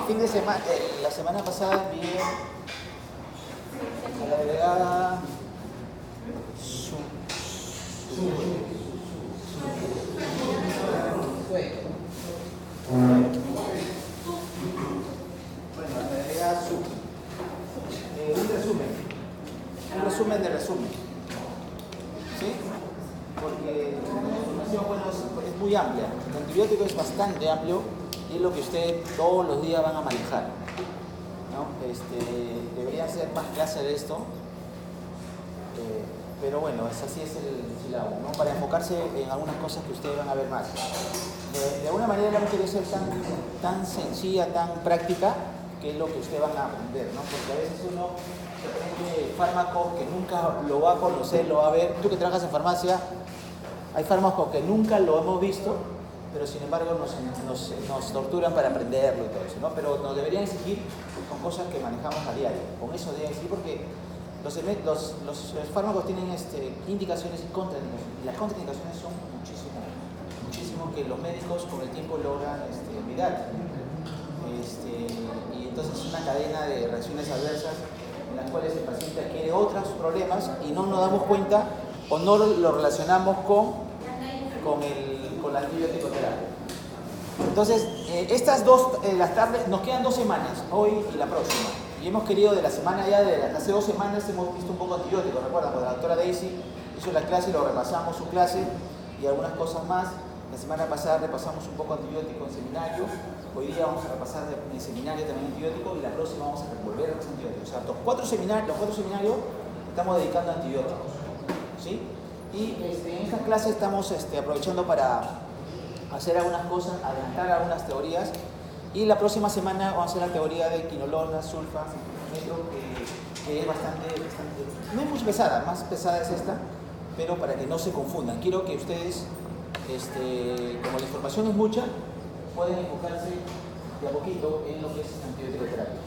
fin de semana, la semana pasada envié a la delegada un resumen de resumen, ¿sí? Porque la información, bueno, es muy amplia. El antibiótico es bastante amplio y es lo que ustedes todos los días van a manejar, ¿no? Debería ser más clase de esto, pero bueno, así es el sílabo, ¿no? Para enfocarse en algunas cosas que ustedes van a ver más. De alguna manera no quiere ser tan sencilla, tan práctica, que es lo que ustedes van a aprender, ¿no? Porque a veces uno se aprende fármacos que nunca lo va a conocer, lo va a ver. Tú que trabajas en farmacia, hay fármacos que nunca lo hemos visto, pero sin embargo nos torturan para aprenderlo y todo eso, ¿no? Pero nos deberían exigir con cosas que manejamos a diario. Con eso deberían exigir porque los fármacos tienen indicaciones y contraindicaciones. Y las contraindicaciones son muchísimo que los médicos con el tiempo logran olvidar. Y entonces es una cadena de reacciones adversas en las cuales el paciente adquiere otros problemas y no nos damos cuenta o no lo relacionamos con la antibiótico-terapia. Entonces, estas las tardes, nos quedan 2 semanas, hoy y la próxima. Y hemos querido de la semana ya, hace 2 semanas hemos visto un poco antibióticos, ¿recuerdan? Cuando la doctora Daisy hizo la clase, lo repasamos su clase y algunas cosas más. La semana pasada repasamos un poco antibiótico en seminario. Hoy día vamos a repasar en el seminario también antibiótico y la próxima vamos a volver a los antibióticos. O sea, los 4 seminarios estamos dedicando a antibióticos, ¿sí? Y en esta clase estamos aprovechando para hacer algunas cosas, adelantar algunas teorías. Y la próxima semana vamos a hacer la teoría de quinolona, sulfa, metro, que es bastante, no es muy pesada, más pesada es esta, pero para que no se confundan. Quiero que ustedes, como la información es mucha, pueden enfocarse de a poquito en lo que es antibiótico-terapia.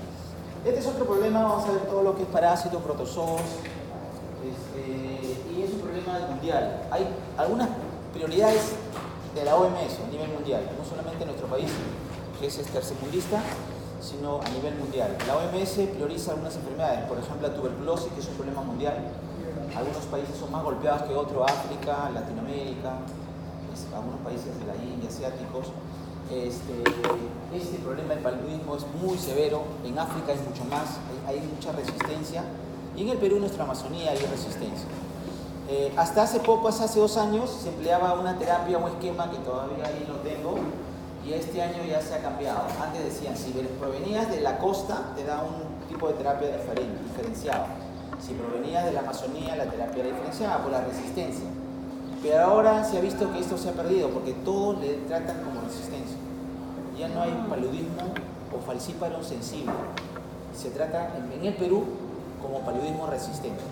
Este es otro problema, vamos a ver todo lo que es parásitos, protozoos, y es un problema mundial. Hay algunas prioridades de la OMS a nivel mundial, no solamente en nuestro país, que es tercermundista, sino a nivel mundial. La OMS prioriza algunas enfermedades, por ejemplo la tuberculosis, que es un problema mundial. Algunos países son más golpeados que otros, África, Latinoamérica, algunos países de la India, asiáticos. Este problema del paludismo es muy severo, en África es mucho más, hay mucha resistencia, y en el Perú, en nuestra Amazonía, hay resistencia. Hasta hace poco, hace 2 años, se empleaba una terapia, un esquema que todavía ahí lo tengo, y este año ya se ha cambiado. Antes decían, si provenías de la costa, te da un tipo de terapia diferenciado. Si provenías de la Amazonía, la terapia era diferenciada por la resistencia. Pero ahora se ha visto que esto se ha perdido, porque todos le tratan como resistencia. Ya no hay paludismo o falcíparo sensible. Se trata en el Perú como paludismo resistente.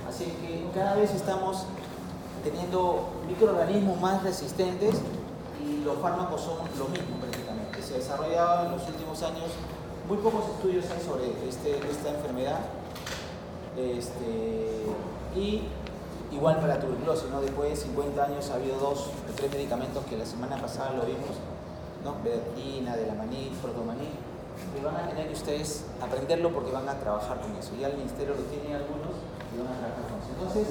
Así que cada vez estamos teniendo microorganismos más resistentes y los fármacos son lo mismo prácticamente. Se ha desarrollado en los últimos años, muy pocos estudios hay sobre esta enfermedad. Y igual para la tuberculosis, ¿no? Después de 50 años ha habido 2 o 3 medicamentos que la semana pasada lo vimos, ¿no? Bedatina, Delamanid, Protomanid, que van a tener que ustedes aprenderlo porque van a trabajar con eso. Ya el ministerio lo tiene algunos y van a trabajar con eso. Entonces,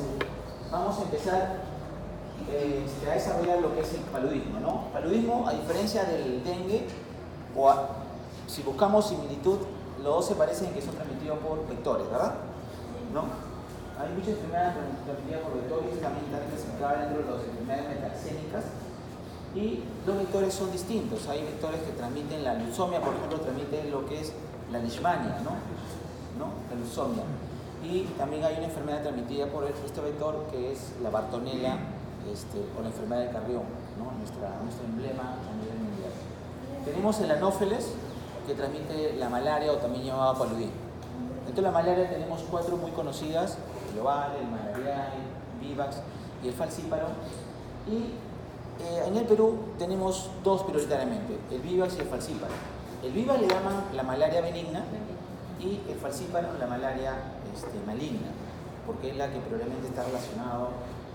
vamos a empezar a desarrollar lo que es el paludismo, ¿no? Paludismo, a diferencia del dengue, si buscamos similitud, los dos se parecen que son transmitidos por vectores, ¿verdad? ¿No? Hay muchas enfermedades transmitidas por vectores, también están clasificadas dentro de las enfermedades metaxénicas. Y los vectores son distintos. Hay vectores que transmiten la leucemia, por ejemplo, transmiten lo que es la leishmania, ¿no? La leucemia. Y también hay una enfermedad transmitida por este vector que es la Bartonella o la enfermedad de Carrión, ¿no? Nuestro emblema a nivel mundial. Tenemos el Anófeles, que transmite la malaria o también llamada paludismo. Dentro de la malaria tenemos 4 muy conocidas: el global, el malarial, el vivax y el falcíparo. Y en el Perú tenemos 2 prioritariamente, el vivax y el falcíparo. El vivax le llaman la malaria benigna y el falcíparo la malaria maligna, porque es la que probablemente está relacionada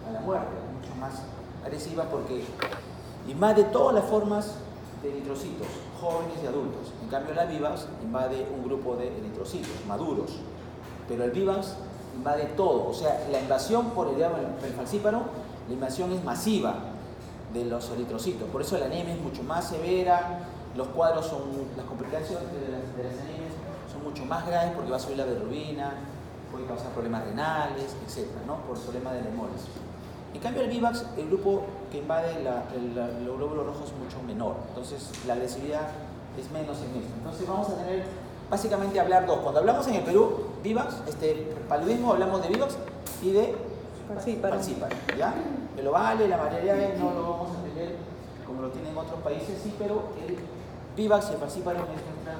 a la muerte, mucho más agresiva, porque y más de todas las formas de eritrocitos, jóvenes y adultos. En cambio, la Vivax invade un grupo de eritrocitos maduros. Pero el Vivax invade todo. O sea, la invasión por el falcíparo, la invasión es masiva de los eritrocitos. Por eso la anemia es mucho más severa, los cuadros son, las complicaciones de las anemias son mucho más graves porque va a subir la bilirrubina, puede causar problemas renales, etc., ¿no? Por el problema de la hemólisis. En cambio, el Vivax, el grupo que invade el glóbulo rojo es mucho menor, entonces la agresividad es menos en esto. Entonces vamos a tener, básicamente, hablar dos. Cuando hablamos en el Perú, Vivax, paludismo, hablamos de Vivax y de falcíparo, ¿ya? El ovale, la malaria no lo vamos a tener como lo tienen otros países, sí, pero el Vivax y el falcíparo es nuestras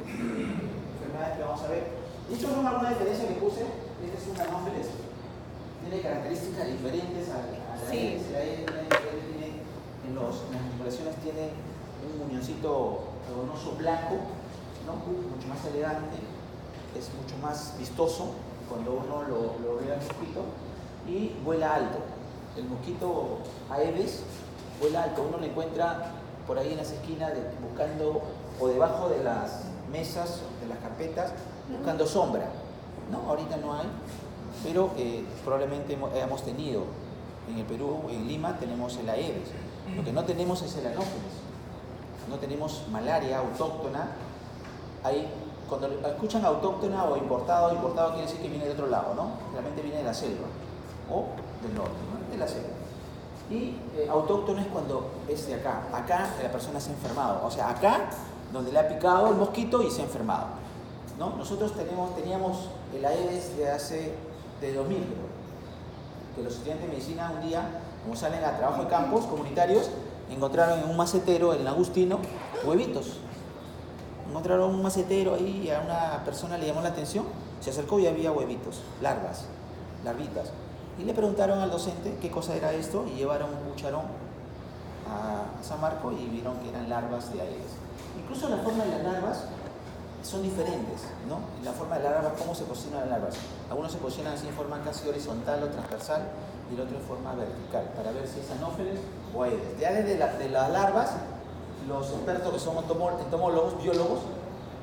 enfermedades que vamos a ver. De hecho, no alguna diferencia que puse, esta es una anófeles, tiene características diferentes a la Aedes. La Aedes tiene, en las manipulaciones tiene un muñoncito algodonoso blanco, ¿no? Mucho más elegante, es mucho más vistoso cuando uno lo ve al mosquito, y vuela alto. El mosquito Aedes vuela alto, uno lo encuentra por ahí en las esquinas buscando, o debajo de las mesas, de las carpetas, buscando sombra, ¿no? Ahorita no hay, pero probablemente hemos tenido en el Perú, en Lima, tenemos el Aedes. Lo que no tenemos es el anófeles, no tenemos malaria autóctona. Ahí, cuando escuchan autóctona o importado quiere decir que viene de otro lado, ¿no? Realmente viene de la selva o del norte, ¿no? De la selva. Y autóctono es cuando es de acá. Acá la persona se ha enfermado. O sea, acá donde le ha picado el mosquito y se ha enfermado, ¿no? Nosotros teníamos el Aedes de 2000, creo, que los estudiantes de medicina un día, como salen a trabajo de campos comunitarios, encontraron en un macetero, en Agustino, huevitos. Encontraron un macetero ahí y a una persona le llamó la atención, se acercó y había huevitos, larvitas. Y le preguntaron al docente qué cosa era esto y llevaron un cucharón a San Marco y vieron que eran larvas de Aedes. Incluso la forma de las larvas son diferentes, ¿no? La forma de las larvas, cómo se posicionan las larvas. Algunos se posicionan así en forma casi horizontal o transversal y el otro en forma vertical, para ver si es anófeles o Aedes. Ya desde las larvas, los expertos que son entomólogos, biólogos,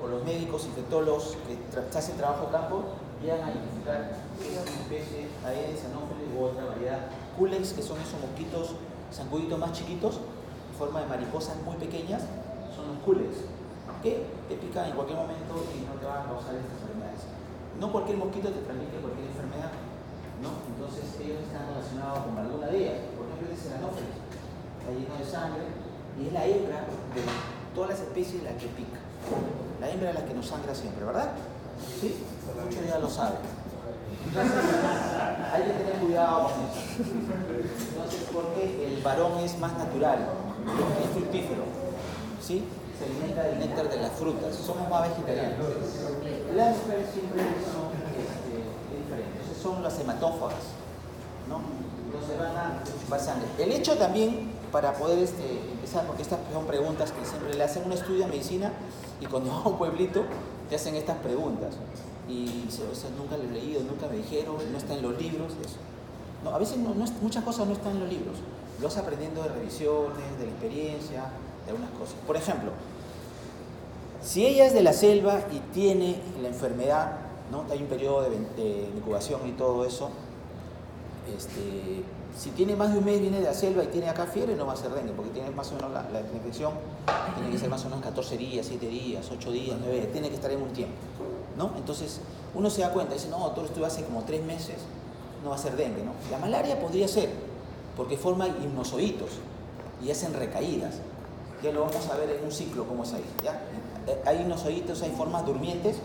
o los médicos, infectólogos que hacen trabajo de campo, llegan a identificar si es una especie Aedes, anófeles u otra variedad. Culex, que son esos mosquitos zancuditos más chiquitos, en forma de mariposas muy pequeñas, son los culex, que te pican en cualquier momento y no te van a causar estas enfermedades. No cualquier mosquito te transmite cualquier enfermedad, ¿no? Entonces ellos están relacionados con alguna de ellas. Por ejemplo, es el anófeles, está lleno de sangre y es la hembra de todas las especies la que pica. La hembra es la que nos sangra siempre, ¿verdad? ¿Sí? Muchos ya lo saben. Entonces, hay que tener cuidado con eso. Entonces, porque el varón es más natural, es fructífero, ¿sí? Se alimenta del néctar de las frutas, somos más vegetarianos. Las mujeres siempre son diferentes, entonces son las hematófagas, ¿no? Entonces van a chupar sangre. El hecho también, para poder empezar, porque estas son preguntas que siempre le hacen un estudio de medicina y cuando va a un pueblito te hacen estas preguntas. Y dice, o sea, nunca lo he leído, nunca me dijeron, no está en los libros, eso. No, a veces muchas cosas no están en los libros, lo vas aprendiendo de revisiones, de la experiencia, de algunas cosas. Por ejemplo, si ella es de la selva y tiene la enfermedad, ¿no? Hay un periodo de incubación y todo eso, si tiene más de un mes, viene de la selva y tiene acá fiebre, no va a ser dengue, porque tiene más o menos la infección, tiene que ser más o menos 14 días, 7 días, 8 días, 9 días, tiene que estar en un tiempo, ¿no? Entonces, uno se da cuenta, dice, no, todo esto hace como 3 meses, no va a ser dengue, ¿no? La malaria podría ser, porque forma hipnozoitos y hacen recaídas. Ya lo vamos a ver en un ciclo cómo es ahí, ¿ya? Hay hipnozoitos, hay formas durmientes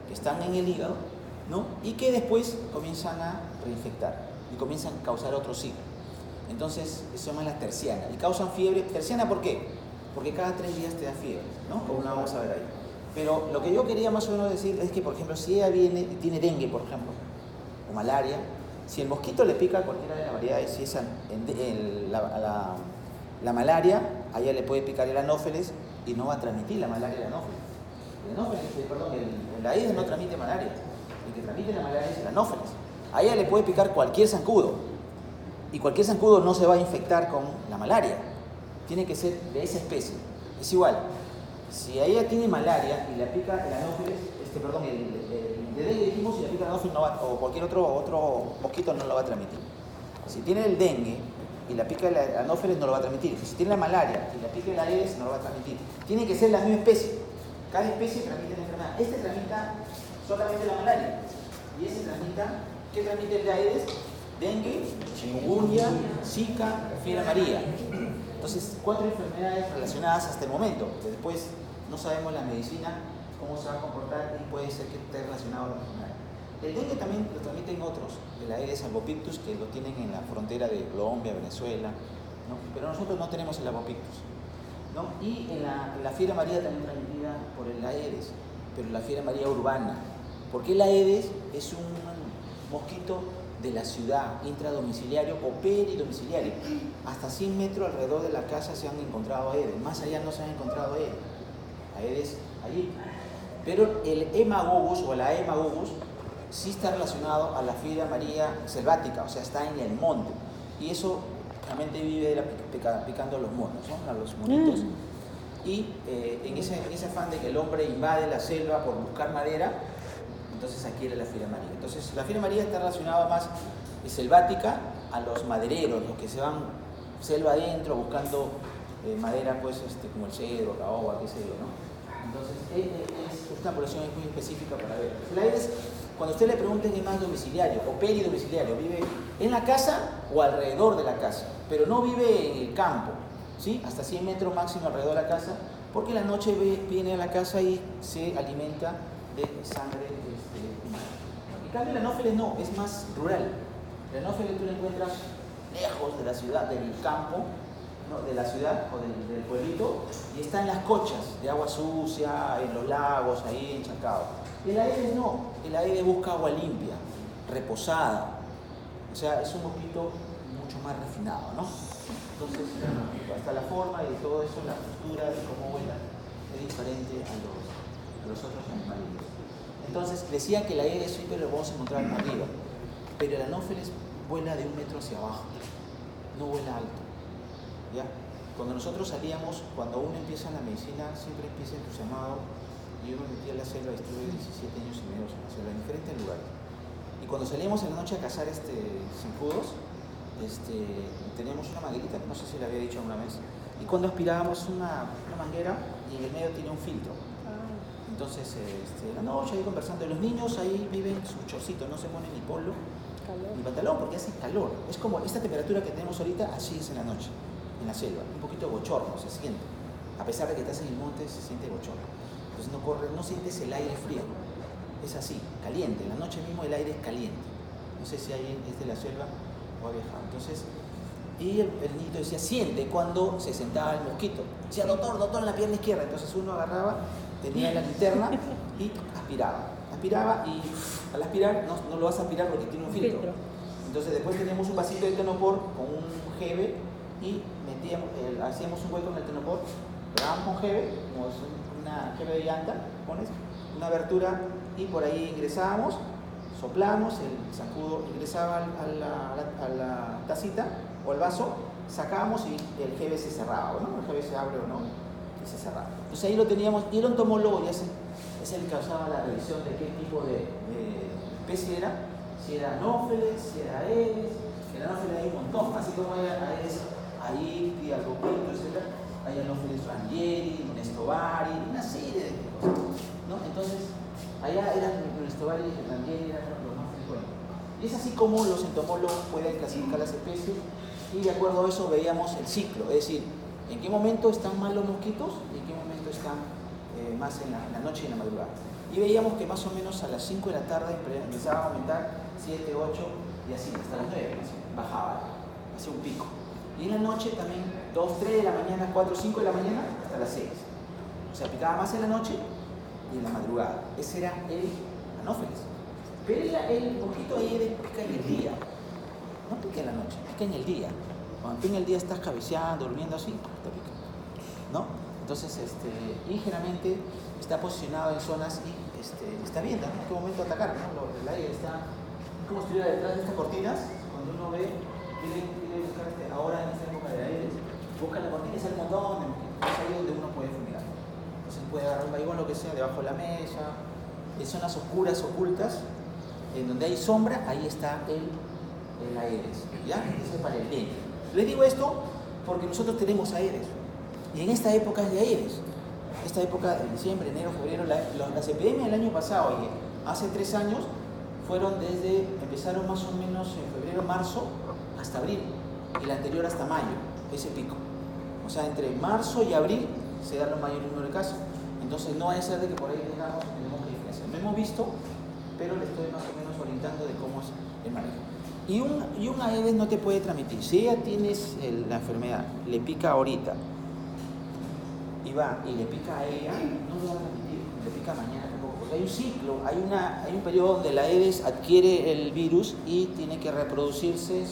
que están en el hígado, ¿no? Y que después comienzan a reinfectar y comienzan a causar otro ciclo. Entonces, se llaman las tercianas. Y causan fiebre. ¿Terciana por qué? Porque cada 3 días te da fiebre, ¿no? Como la vamos a ver ahí. Pero lo que yo quería más o menos decir es que, por ejemplo, si ella viene y tiene dengue, por ejemplo, o malaria, si el mosquito le pica a cualquiera de las variedades, si es la malaria, a ella le puede picar el anófeles y no va a transmitir la malaria el anófeles. El Aedes no transmite malaria. El que transmite la malaria es el anófeles. A ella le puede picar cualquier zancudo y cualquier zancudo no se va a infectar con la malaria, tiene que ser de esa especie. Es igual, si ella tiene malaria y le pica el anófeles, el de dengue dijimos, si le pica el anófeles o cualquier otro mosquito no lo va a transmitir. Si tiene el dengue y la pica el anófeles no lo va a transmitir. Si tiene la malaria y la pica el Aedes no lo va a transmitir. Tiene que ser la misma especie. Cada especie transmite la enfermedad. Este transmita solamente la malaria. Y ese transmita, ¿qué transmite el de Aedes? Dengue, chikungunya, zika, fiebre amarilla. Entonces, 4 enfermedades relacionadas hasta el momento. Después no sabemos la medicina, cómo se va a comportar y puede ser que esté relacionado a la enfermedad. El dengue también lo transmiten otros, el Aedes albopictus, que lo tienen en la frontera de Colombia, Venezuela, ¿no? Pero nosotros no tenemos el albopictus, ¿no? Y en la fiebre amarilla también transmitida por el Aedes, pero la fiebre amarilla urbana, porque el Aedes es un mosquito de la ciudad, intradomiciliario o peridomiciliario. Hasta 100 metros alrededor de la casa se han encontrado Aedes, más allá no se han encontrado Aedes allí. Pero el hemagogus o la hemagogus sí está relacionado a la fiebre amarilla selvática, o sea, está en el monte. Y eso realmente vive picando a los monos, ¿no? A los monitos. Y en ese afán de que el hombre invade la selva por buscar madera, entonces adquiere la fiebre amarilla. Entonces la fiebre amarilla está relacionada más selvática a los madereros, los que se van selva adentro buscando madera, pues como el cedro, caoba, qué sé yo, ¿no? Entonces es una población muy específica para ver. El Aedes, cuando usted le pregunten, es más domiciliario o peridomiciliario, vive en la casa o alrededor de la casa, pero no vive en el campo, ¿sí? Hasta 100 metros máximo alrededor de la casa, porque la noche viene a la casa y se alimenta de sangre humana. En cambio, el anófeles no, es más rural. El anófeles tú lo encuentras lejos de la ciudad, del campo, ¿no? De la ciudad o del pueblito, y está en las cochas de agua sucia, en los lagos, ahí encharcado. El Aedes no, el Aedes busca agua limpia, reposada, o sea, es un mosquito mucho más refinado, ¿no? Entonces, hasta la forma y todo eso, la postura y cómo vuela, es diferente a los otros animales. Entonces, decía que el Aedes siempre lo vamos a encontrar arriba, pero el anófeles vuela de 1 metro hacia abajo, no vuela alto, ¿ya? Cuando nosotros salíamos, cuando uno empieza en la medicina, siempre empieza entusiasmado. Y yo me metí a la selva y estuve 17 años y medio en la selva, en diferentes lugares. Y cuando salíamos en la noche a cazar zancudos, teníamos una manguerita, no sé si le había dicho alguna vez, y cuando aspirábamos una manguera y en el medio tiene un filtro. Entonces, la noche ahí conversando, los niños ahí viven su chorcito, no se ponen ni polo ni pantalón porque hace calor. Es como esta temperatura que tenemos ahorita, así es en la noche, en la selva, un poquito bochorno se siente. A pesar de que estás en el monte, se siente bochorno. Entonces no sientes el aire frío, es así, caliente. En la noche mismo el aire es caliente. No sé si alguien es de la selva o ha viajado. Entonces, y el niñito decía, siente cuando se sentaba el mosquito. Decía, doctor, en la pierna izquierda. Entonces uno agarraba, tenía la linterna y aspiraba y al aspirar no lo vas a aspirar porque tiene un filtro. Entonces después teníamos un vasito de tenopor con un jeve y hacíamos un hueco en el tenopor, pegábamos con jeve, como una jeve de llanta, pones una abertura y por ahí ingresábamos, soplamos, el zancudo ingresaba a la tacita o al vaso, sacábamos y el jeve se cerraba, ¿no? El jeve se abre o no, y se cerraba. Entonces ahí lo teníamos, y el entomólogo ya es el que causaba la revisión de qué tipo de especie era, si era anófeles, si era Aedes. El anófeles hay un montón, así como hay Aedes aegypti, albopictus, etc. Hay anófeles rangieri, nestovari, una serie de cosas, ¿no? Entonces, allá eran nestovari y rangieri eran los más frecuentes. Y es así como los entomólogos pueden clasificar las especies y de acuerdo a eso veíamos el ciclo, es decir, en qué momento están más los mosquitos y en qué momento están más en la noche y en la madrugada. Y veíamos que más o menos a las 5 de la tarde empezaba a aumentar 7, 8 y así hasta las 9, bajaba, hacía un pico. Y en la noche también 2, 3 de la mañana, 4, 5 de la mañana hasta las 6. O sea, picaba más en la noche y en la madrugada. Ese era el anófeles. Pero el mosquito Aedes pica en el día. No pica en la noche, pica en el día. Cuando tú en el día estás cabeceando, durmiendo así, te pica, ¿no? Entonces, y generalmente está posicionado en zonas y está viendo, ¿no? En qué momento atacar, ¿no? El aire está como si estuviera detrás de estas cortinas, cuando uno ve, quiere buscar ahora en esta época de Aedes, busca la cortina y sale un montón de mosquitos. Es ahí donde uno puede fumigar. Entonces puede agarrar un baigón, lo que sea, debajo de la mesa. En zonas oscuras, ocultas, en donde hay sombra, ahí está el Aedes, ¿ya? Ese es para el dengue. Les digo esto porque nosotros tenemos Aedes. Y en esta época es de Aedes. Esta época de diciembre, enero, febrero, las epidemias del año pasado, hace 3 años, empezaron más o menos en febrero, marzo, hasta abril. Y la anterior hasta mayo, ese pico. O sea, entre marzo y abril se da el mayor número de casos. Entonces no va a ser de que por ahí tenemos diferencia. No hemos visto, pero le estoy más o menos orientando de cómo es el manejo. Y un Aedes no te puede transmitir. Si ella tienes la enfermedad, le pica ahorita, y va y le pica a ella, no lo va a transmitir, le pica mañana tampoco, porque hay un ciclo, hay un periodo donde la Aedes adquiere el virus y tiene que reproducirse en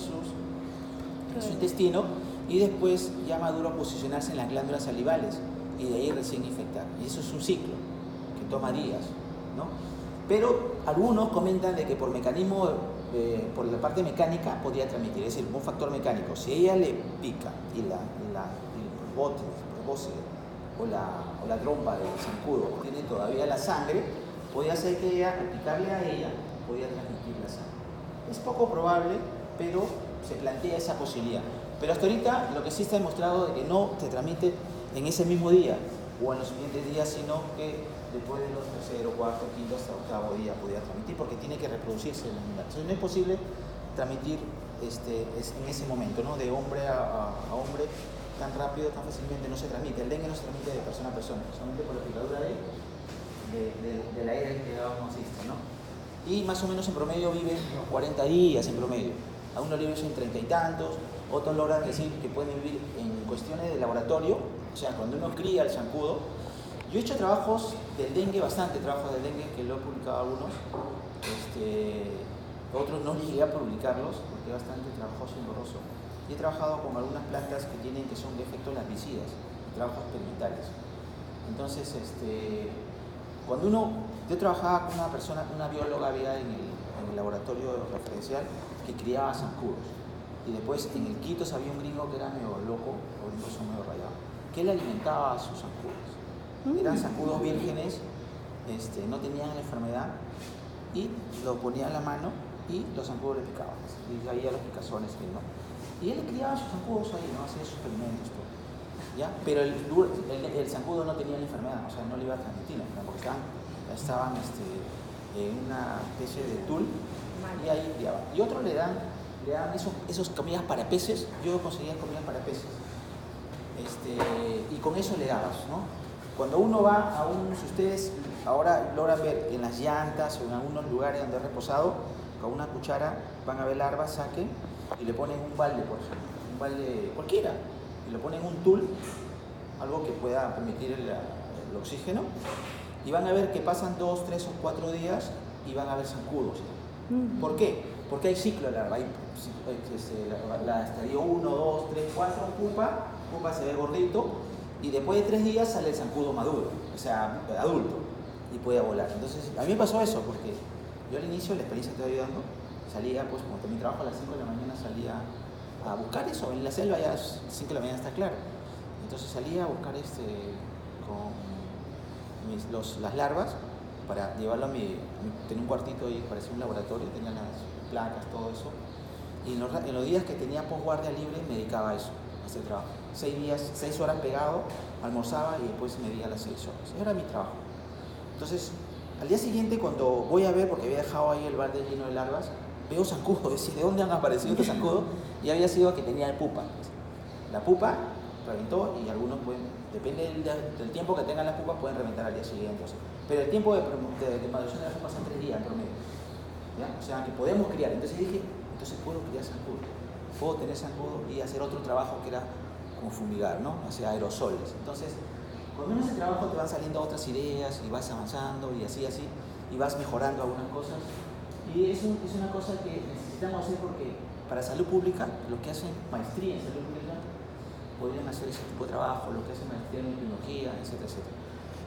su intestino y después ya maduro posicionarse en las glándulas salivales y de ahí recién infectar. Y eso es un ciclo que toma días, ¿no? Pero algunos comentan de que por mecanismo, por la parte mecánica podría transmitir, es decir, un factor mecánico. Si ella le pica y el probóscide o la trompa del zancudo tiene todavía la sangre, podría ser que ella, al picarle a ella, podría transmitir la sangre. Es poco probable, pero se plantea esa posibilidad. Pero hasta ahorita lo que sí está demostrado de que no se transmite en ese mismo día o en los siguientes días, sino que después de los tercero, cuarto, quinto hasta octavo día podría transmitir porque tiene que reproducirse en la unidad. Entonces no es posible transmitir en ese momento, ¿no? De hombre a hombre tan rápido, tan fácilmente no se transmite. El dengue no se transmite de persona a persona, solamente por la picadura del aire que consiste, ¿no? Y más o menos en promedio viven 40 días en promedio. Algunos viven en 30 y tantos, otros logran decir que pueden vivir en cuestiones de laboratorio, o sea, cuando uno cría el zancudo. Yo he hecho trabajos del dengue, bastante trabajos del dengue, que lo he publicado algunos. Otros no llegué a publicarlos porque es bastante trabajoso y engorroso. Y he trabajado con algunas plantas que son de efectos larvicidas, trabajos experimentales. Entonces, yo trabajaba con una persona, una bióloga había en el laboratorio referencial que criaba zancudos. Y después en el Quitos había un gringo que era medio loco, o gringos son medio rayados, que él alimentaba a sus zancudos. Eran zancudos vírgenes, no tenían la enfermedad, y lo ponía en la mano y los zancudos le picaban. Y había los picazones, ¿no? Y él criaba sus zancudos ahí, ¿no? Hacía sus experimentos, todo. ¿Ya? Pero el zancudo no tenía la enfermedad, o sea, no le iba a transmitir la enfermedad, porque estaban en una especie de tul y ahí criaban. Y otros le dan esos comidas para peces. Yo conseguía comidas para peces. Y con eso le dabas, ¿no? Cuando uno va si ustedes ahora logran ver en las llantas o en algunos lugares donde he reposado, con una cuchara van a ver larvas, saquen y le ponen un balde, por ejemplo, un balde cualquiera, y le ponen un tul, algo que pueda permitir el oxígeno, y van a ver que pasan 2, 3 o 4 días y van a ver zancudos. ¿Por qué? Porque hay ciclo de larva. La estadio 1, 2, 3, 4, pupa se ve gordito, y después de 3 días sale el zancudo maduro, o sea, adulto, y puede volar. Entonces, a mí me pasó eso, porque yo al inicio, la experiencia que estoy ayudando, salía, pues como mi trabajo a las 5 de la mañana, salía a buscar eso. En la selva ya a las 5 de la mañana está claro. Entonces salía a buscar con las larvas para llevarlo tenía un cuartito ahí, parecía un laboratorio, tenía las placas, todo eso. Y en los días que tenía posguardia libre me dedicaba a eso, a hacer trabajo. 6 horas pegado, almorzaba y después medía las 6 horas. Ese era mi trabajo. Entonces, al día siguiente, cuando voy a ver, porque había dejado ahí el balde lleno de larvas, veo zancudos, decía, ¿de dónde han aparecido estos zancudos? Y había sido que tenía pupa. La pupa reventó y algunos depende del tiempo que tengan las pupas, pueden reventar al día siguiente. Pero el tiempo de maduración de las pupas son 3 días en promedio. ¿Ya? O sea, que podemos criar. Entonces dije, puedo criar zancudo. Puedo tener zancudo y hacer otro trabajo que era como fumigar, ¿no? O sea, aerosoles. Entonces, cuando uno hace trabajo te van saliendo otras ideas y vas avanzando y así, y vas mejorando algunas cosas. Y es una cosa que necesitamos hacer porque para salud pública, los que hacen maestría en salud pública podrían hacer ese tipo de trabajo, los que hacen maestría en epidemiología, etcétera, etcétera.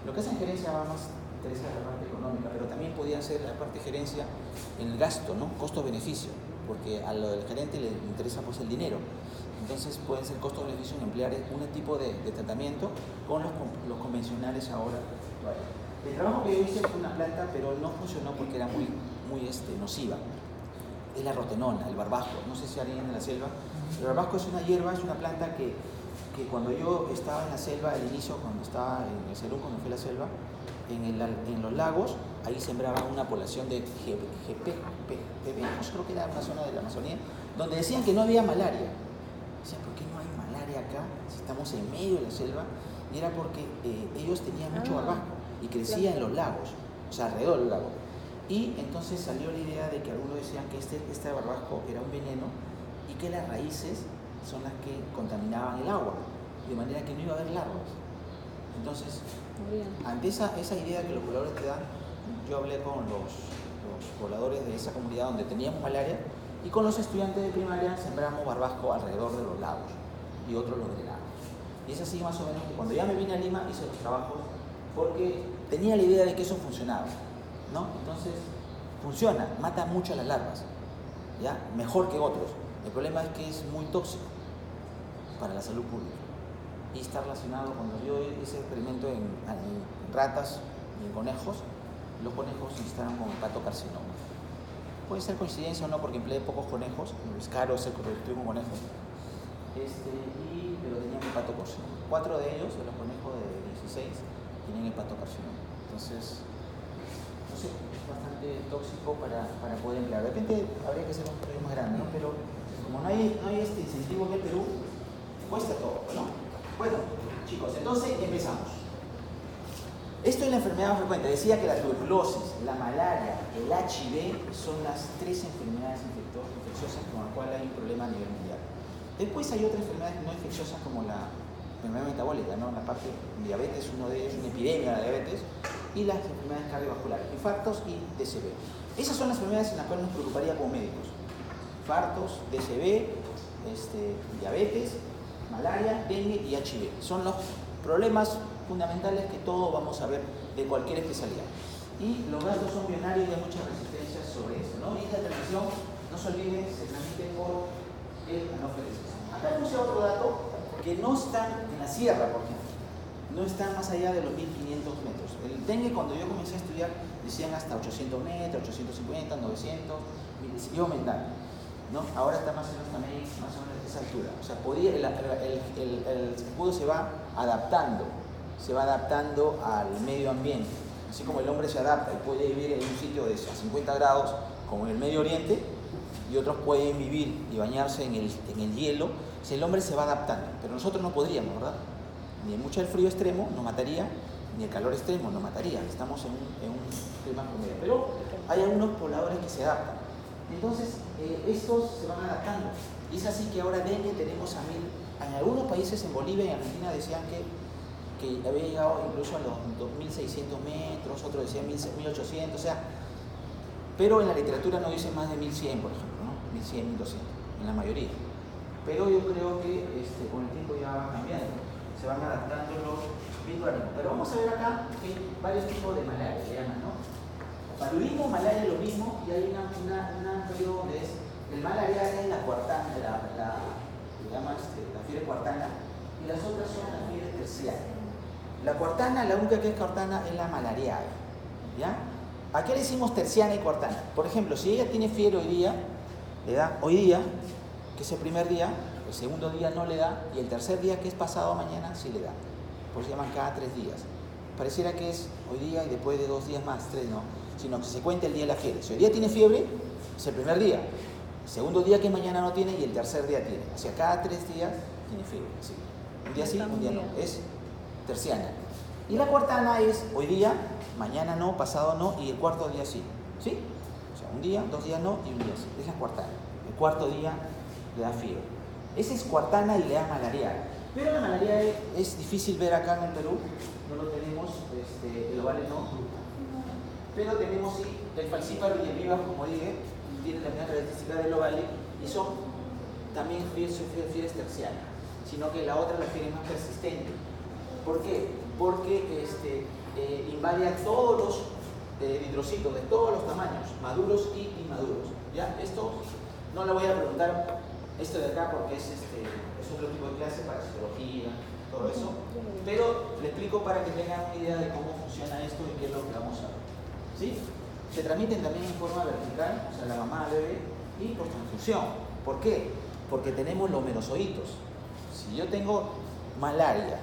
Lo que hacen gerencia va más interesa la parte económica, pero también podían hacer la parte de gerencia en el gasto, ¿no? Costo-beneficio. porque a lo del gerente le interesa pues el dinero. Entonces pueden ser costo-beneficio en emplear un tipo de tratamiento con los convencionales ahora. El trabajo que yo hice fue una planta, pero no funcionó porque era muy nociva. Es la rotenona, el barbasco. No sé si alguien en la selva. El barbasco es una hierba, es una planta que cuando yo estaba en la selva, al inicio, cuando estaba en el Perú, cuando fui a la selva, en los lagos, ahí sembraban una población de GP, creo que era una zona de la Amazonía, donde decían que no había malaria. Decían, ¿por qué no hay malaria acá si estamos en medio de la selva? Y era porque ellos tenían mucho barbasco y crecía en los lagos, o sea, alrededor del lago. Y entonces salió la idea de que algunos decían que este barbasco era un veneno y que las raíces son las que contaminaban el agua, de manera que no iba a haber larvas. Entonces, ante esa idea que los pobladores te dan, yo hablé con los pobladores de esa comunidad donde teníamos malaria y con los estudiantes de primaria sembramos barbasco alrededor de los lagos y otros los drenados. Y es así más o menos que cuando ya me vine a Lima hice los trabajos porque tenía la idea de que eso funcionaba, ¿no? Entonces, funciona, mata mucho a las larvas, ¿ya? Mejor que otros. El problema es que es muy tóxico para la salud pública y está relacionado, cuando yo hice experimento en ratas y en conejos, los conejos estaban con hepatocarcinoma. Puede ser coincidencia o no, porque empleé pocos conejos, es caro hacer convertir un conejo, pero tenían hepatocarcinoma. 4 de ellos, de los conejos de 16, tienen hepatocarcinoma. Entonces, no sé, es bastante tóxico para poder emplear. De repente habría que hacer un proyecto más grande, ¿no? Pero como no hay este incentivo en el Perú, cuesta todo, ¿no? Bueno, chicos, entonces empezamos. Esto es la enfermedad frecuente. Decía que la tuberculosis, la malaria, el HIV son las 3 enfermedades infecciosas con las cuales hay un problema a nivel mundial. Después hay otras enfermedades no infecciosas como la enfermedad metabólica, ¿no? La parte de diabetes, uno de ellos, una epidemia de diabetes, y las enfermedades cardiovasculares, infartos y DCB. Esas son las enfermedades en las cuales nos preocuparía como médicos. Infartos, DCB, diabetes, malaria, dengue y HIV. Son los problemas fundamentales que todos vamos a ver de cualquier especialidad. Y los datos son binarios y hay muchas resistencias sobre eso, ¿no? Y la transmisión, no se olviden, se transmite por el anófeles. Acá puse otro dato que no están en la sierra, por ejemplo. No están más allá de los 1500 metros. El dengue, cuando yo comencé a estudiar, decían hasta 800 metros, 850, 900, iba aumentando, ¿no? Ahora está más o menos también más o menos a esa altura. O sea, el escudo se va adaptando al medio ambiente. Así como el hombre se adapta y puede vivir en un sitio de 50 grados, como en el Medio Oriente, y otros pueden vivir y bañarse en el hielo, si el hombre se va adaptando. Pero nosotros no podríamos, ¿verdad? Ni mucho el frío extremo nos mataría, ni el calor extremo nos mataría. Estamos en un clima promedio. Pero hay algunos pobladores que se adaptan. Entonces, estos se van adaptando. Y es así que ahora dengue tenemos en algunos países, en Bolivia y en Argentina, decían que había llegado incluso a los 2.600 metros, otros decían 1.800, o sea, pero en la literatura no dice más de 1.100, por ejemplo, ¿no? 1.100, 1.200, en la mayoría. Pero yo creo que con el tiempo ya va cambiando, se van adaptando los microorganismos. Pero vamos a ver acá que hay varios tipos de malaria, se llaman, ¿no? Paludismo, malaria es lo mismo, y hay un periodo donde es el malaria es la cuartana, la fiebre cuartana, y las otras son las fiebres terciarias. La cuartana, la única que es cuartana es la malarial, ¿ya? ¿A qué le decimos terciana y cuartana? Por ejemplo, si ella tiene fiebre hoy día, le da hoy día, que es el primer día, el segundo día no le da, y el tercer día, que es pasado mañana, sí le da. Por eso se llaman cada 3 días. Pareciera que es hoy día y después de 2 días más, 3 no, sino que se cuenta el día de la fiebre. Si hoy día tiene fiebre, es el primer día, el segundo día que mañana no tiene y el tercer día tiene. O sea, cada 3 días tiene fiebre. ¿Sí? Un día sí, un día no. Es terciana. Y la cuartana es hoy día, mañana no, pasado no, y el cuarto día sí. ¿Sí? O sea, un día, 2 días no y un día sí. Es la cuartana. El cuarto día le da fiebre. Ese es cuartana y le da malarial. Pero la malaria es difícil ver acá en el Perú. No lo tenemos, el ovale no. Pero tenemos sí, el falcíparo y el viva, como dije, tienen la misma característica del ovale y son también fiebres tercianas, sino que la otra, la fiebre más persistente. ¿Por qué? Porque invade a todos los eritrocitos de todos los tamaños, maduros y inmaduros. ¿Ya? Esto No le voy a preguntar esto de acá porque es otro tipo de clase para psicología, todo eso, pero le explico para que tengan una idea de cómo funciona esto y qué es lo que vamos a ver. ¿Sí? Se transmiten también en forma vertical, o sea, la mamá al bebé, y por transfusión. ¿Por qué? Porque tenemos los merozoitos. Si yo tengo malaria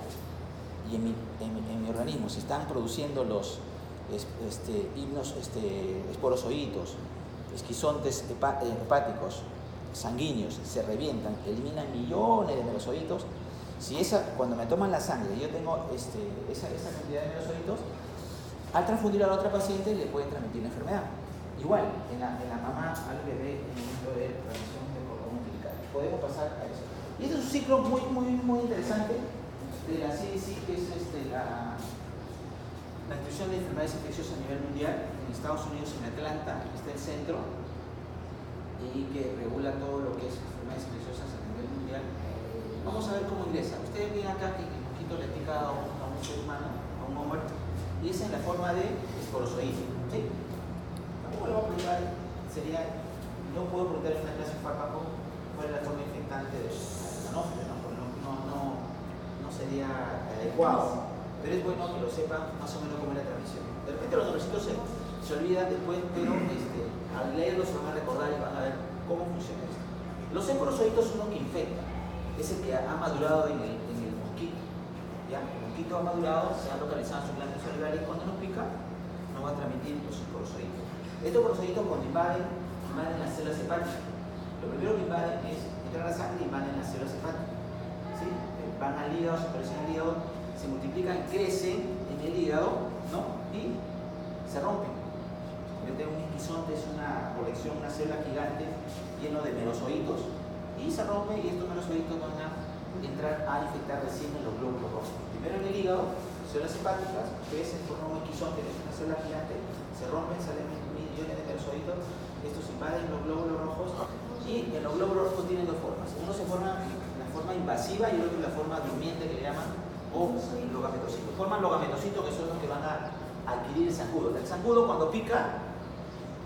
y en mi organismo se están produciendo los esporozoitos, esquizontes hepáticos, sanguíneos, se revientan, eliminan millones de merozoitos. Si cuando me toman la sangre yo tengo esa cantidad de merozoitos, al transfundir a la otra paciente le pueden transmitir la enfermedad. Igual, en la mamá al bebé en el momento de transmisión de cordón umbilical. Podemos pasar a eso. Y este es un ciclo muy, muy, muy interesante de la CDC, que es la institución de enfermedades infecciosas a nivel mundial. En Estados Unidos, en Atlanta, está el centro, y que regula todo lo que es enfermedades infecciosas a nivel mundial. Vamos a ver cómo ingresa. Ustedes ven acá que el mosquito le pica a un ser humano, a un hombre, y es en la forma de esporozoide. ¿Sí? ¿Cómo le vamos a preguntar? No puedo preguntar en una clase de fármaco cuál es la forma infectante del anófilo, no sería adecuado. Pero es bueno que lo sepan más o menos cómo es la transmisión. De repente los nombrecitos se olvidan después, pero al leerlos se van a recordar y van a ver cómo funciona esto. Los esporozoitos son los que infectan. Es el que ha madurado en el mosquito. ¿Ya? El mosquito ha madurado, se ha localizado en su glándula salival y cuando nos pica, nos va a transmitir los esporozoitos. Estos esporozoitos cuando invaden las células hepáticas. Lo primero que invaden es entrar a la sangre y invaden las células hepáticas. ¿Sí? Van al hígado, se aparecen en el hígado, se multiplican, crecen en el hígado, ¿no? Y se rompen. Yo tengo un esquizonte, es una colección, una célula gigante lleno de merozoitos, y se rompe y estos merozoitos van a entrar a infectar recién en los glóbulos rojos. Primero en el hígado, células hepáticas, crecen, forman un esquizonte, que es una célula gigante, se rompen, salen millones de merozoitos, estos invaden los glóbulos rojos, y en los glóbulos rojos tienen dos formas. Uno se forma la forma invasiva y el otro la forma durmiente, que le llaman, o logametocitos. Forman logametocitos, que son los que van a adquirir el zancudo. El zancudo cuando pica,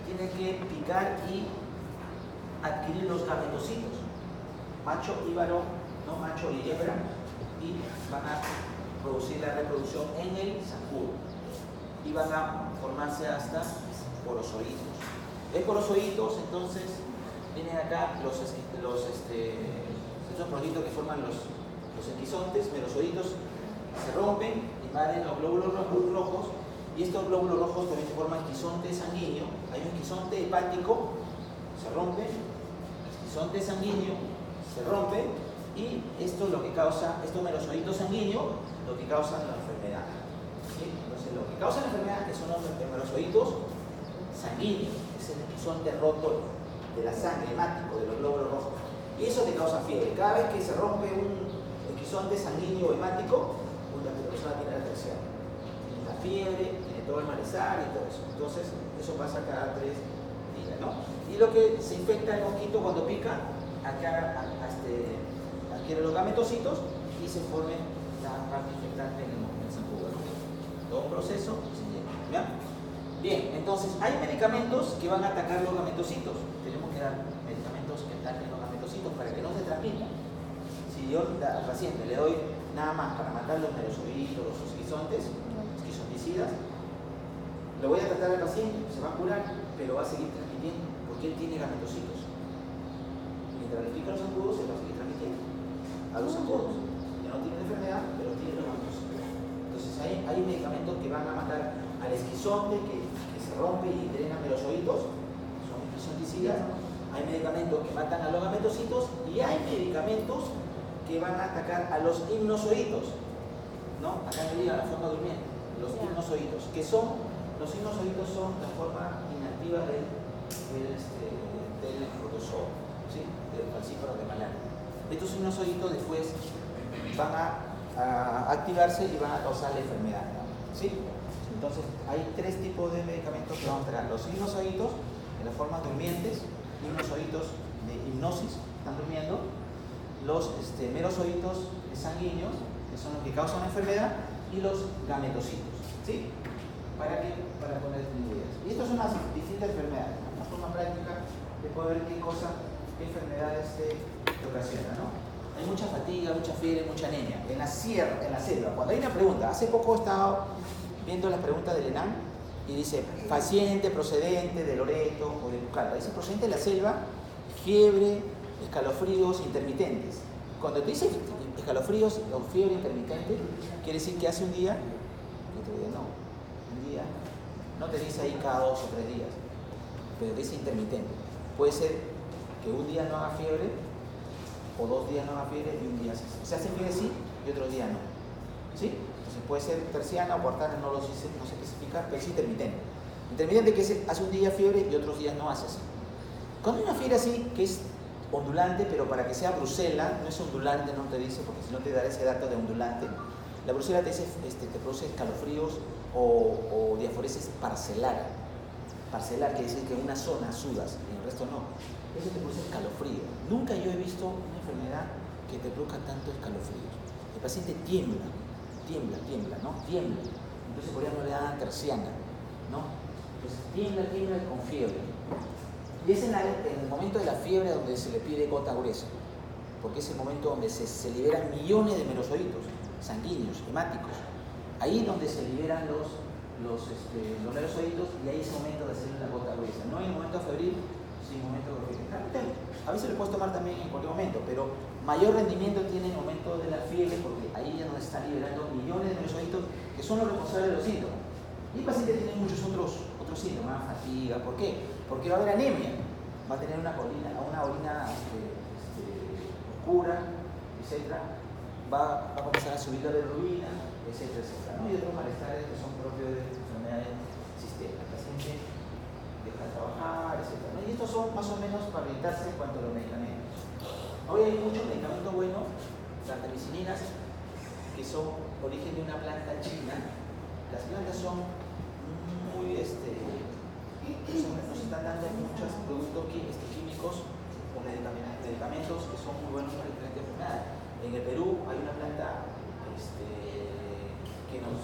tiene que picar y adquirir los gametocitos, macho y varón, no macho y hembra, y van a producir la reproducción en el zancudo y van a formarse hasta esporozoitos. Esporozoitos, entonces, vienen acá esos esporozoitos que forman los esquizontes, merozoitos, se rompen, invaden los glóbulos rojos, y estos glóbulos rojos también se forman esquizonte sanguíneo. Hay un esquizonte hepático, se rompe, esquizonte sanguíneo, se rompe, y esto es lo que causa, estos merozoitos sanguíneos, lo que causan la enfermedad. ¿Sí? Entonces, lo que causa la enfermedad son los merozoitos sanguíneos, es el esquizonte roto de la sangre, hemático, de los glóbulos rojos. Y eso te causa fiebre. Cada vez que se rompe un esquizonte sanguíneo o hemático, la persona tiene la tensión, tiene la fiebre, tiene todo el malestar y todo eso. Entonces, eso pasa cada 3 días, ¿no? Y lo que se infecta el mosquito cuando pica, adquiere los gametocitos y se forme la parte infectante en el zancudo, ¿no? Todo un proceso sin lleno, ¿ya? Bien, entonces, hay medicamentos que van a atacar los gametocitos. Tenemos que dar medicamentos que ataquen los gametocitos para que no se transmitan. Si yo al paciente le doy nada más para matar los merozoitos, los esquizontes, esquizonticidas, lo voy a tratar al paciente, se va a curar, pero va a seguir transmitiendo, porque él tiene gametocitos. Mientras le pica los zancudos, se va a seguir transmitiendo a los zancudos, que no tienen enfermedad, pero tienen los gametocitos. Entonces hay medicamentos que van a matar al esquizonte, que se rompe y drena merozoitos, son esquizonticidas. Hay medicamentos que matan a los gametocitos, y hay medicamentos que van a atacar a los hipnozoitos, ¿no? Acá me diga la forma durmiente, los hipnozoitos, que son, los hipnozoitos son la forma inactiva del protozoo, ¿sí? Del falciparum de malaria. Estos hipnozoitos después van a activarse y van a causar la enfermedad, ¿no? ¿Sí? Entonces, hay 3 tipos de medicamentos que vamos a tratar: los hipnozoitos en las formas durmientes, hipnozoitos de hipnosis, están durmiendo, los merozoitos sanguíneos, que son los que causan la enfermedad, y los gametocitos, ¿sí? Para poner ideas. Y estas son las distintas enfermedades. Una forma práctica de poder ver qué cosa ¿Qué enfermedades te ocasiona, no? Hay mucha fatiga, mucha fiebre, mucha anemia. En la selva, cuando hay una pregunta, hace poco he estado viendo las preguntas del ENAM y dice, paciente procedente de Loreto o de Pucallpa. Dice, procedente de la selva, fiebre, escalofríos intermitentes. Cuando te dice escalofríos o fiebre intermitente, quiere decir que hace un día, y otro día no. Un día, no te dice ahí cada 2 o 3 días, pero dice intermitente. Puede ser que un día no haga fiebre, o 2 días no haga fiebre y un día sí. O sea, hace fiebre sí y otro día no. ¿Sí? Entonces puede ser terciana o cuartana, no se especifica, pero es intermitente. Intermitente que hace un día fiebre y otros días no hace así. Cuando hay una fiebre así, que es ondulante, pero para que sea Brucela, no es ondulante, no te dice, porque si no te dará ese dato de ondulante. La Brucela te dice, te produce escalofríos o diaforesis parcelar. Parcelar quiere decir que en una zona sudas y en el resto no. Eso te produce escalofrío. Nunca yo he visto una enfermedad que te produzca tanto escalofríos. El paciente tiembla, ¿no? Tiembla. Entonces por eso no le dan terciana, ¿no? Entonces tiembla con fiebre. Y es en el momento de la fiebre donde se le pide gota gruesa, porque es el momento donde se liberan millones de melosoditos sanguíneos, hemáticos. Ahí es donde se liberan los melosoditos y ahí es el momento de hacer la gota gruesa. No en el momento febril, sino en el momento de febril. A veces lo puedes tomar también en cualquier momento, pero mayor rendimiento tiene en el momento de la fiebre, porque ahí es donde se están liberando millones de melosoditos que son los responsables de los síntomas. Y el paciente tiene muchos otros síntomas, fatiga. ¿Por qué? Porque va a haber anemia, va a tener una orina oscura, etc. Va a comenzar a subir la bilirrubina, etc. ¿no? Y otros malestares que son propios de enfermedades sistémicas. El paciente deja de trabajar, etc. ¿no? Y estos son más o menos para orientarse en cuanto a los medicamentos. Hoy hay muchos medicamentos buenos, las penicilinas, que son origen de una planta china. Las plantas son muy, nos están dando muchos productos químicos o medicamentos que son muy buenos para diferentes enfermedades. En el Perú hay una planta que nos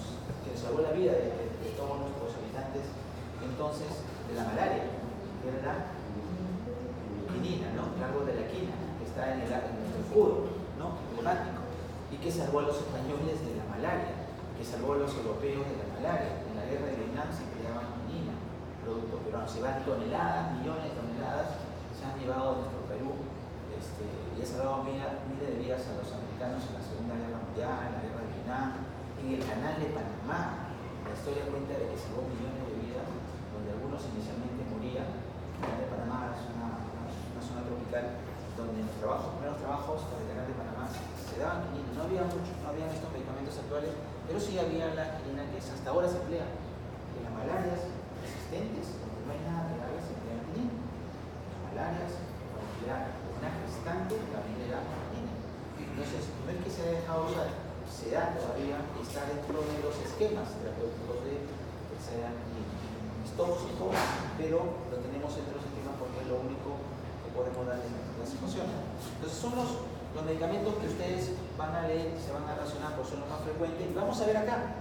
salvó la vida de todos nuestros habitantes, entonces, de la malaria, que era la quinina, ¿no? El árbol de la quina, que está en el escudo, ¿no? Emblemático, y que salvó a los españoles de la malaria, que salvó a los europeos de la malaria. En la guerra de Vietnam se creaban quinina, producto peruano. Se van toneladas, millones de toneladas, se han llevado a nuestro Perú y ha salvado miles de vidas a los americanos en la Segunda Guerra Mundial, en la guerra de Vietnam, en el canal de Panamá. La historia cuenta de que salvó millones de vidas, donde algunos inicialmente morían. El canal de Panamá es una zona tropical donde en los primeros trabajos para el canal de Panamá se daban quinina. No había estos medicamentos actuales, pero sí había la quinina que hasta ahora se emplea. En las malarias resistentes, donde no hay nada que haga, se emplea quinina. Las malarias, para emplear una gestante, también le da quinina. Entonces, no es que se haya dejado usar, se da todavía, está dentro de los esquemas terapéuticos de que se dan es tóxico, pero lo tenemos entre los esquemas porque es lo único que podemos darle la situación. Entonces, son los medicamentos que ustedes van a leer y se van a relacionar porque son los más frecuentes. Y vamos a ver acá.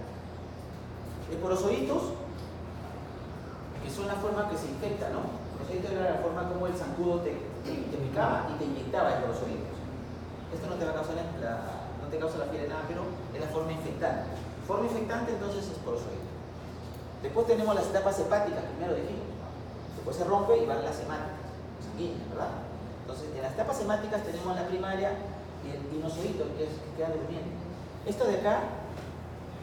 Esporozoitos, que son la forma que se infecta, ¿no? Esporozoitos era la forma como el zancudo te picaba y te inyectaba esporozoitos. Esto no te va a causar no te causa la fiebre nada, pero es la forma infectante. Forma infectante, entonces, es esporozoito. Después tenemos las etapas hepáticas, primero dijimos. Después se rompe y van las hemáticas, sanguíneas, ¿verdad? Entonces, en las etapas hemáticas tenemos la primaria y el dinozoito, que queda durmiendo. Esto de acá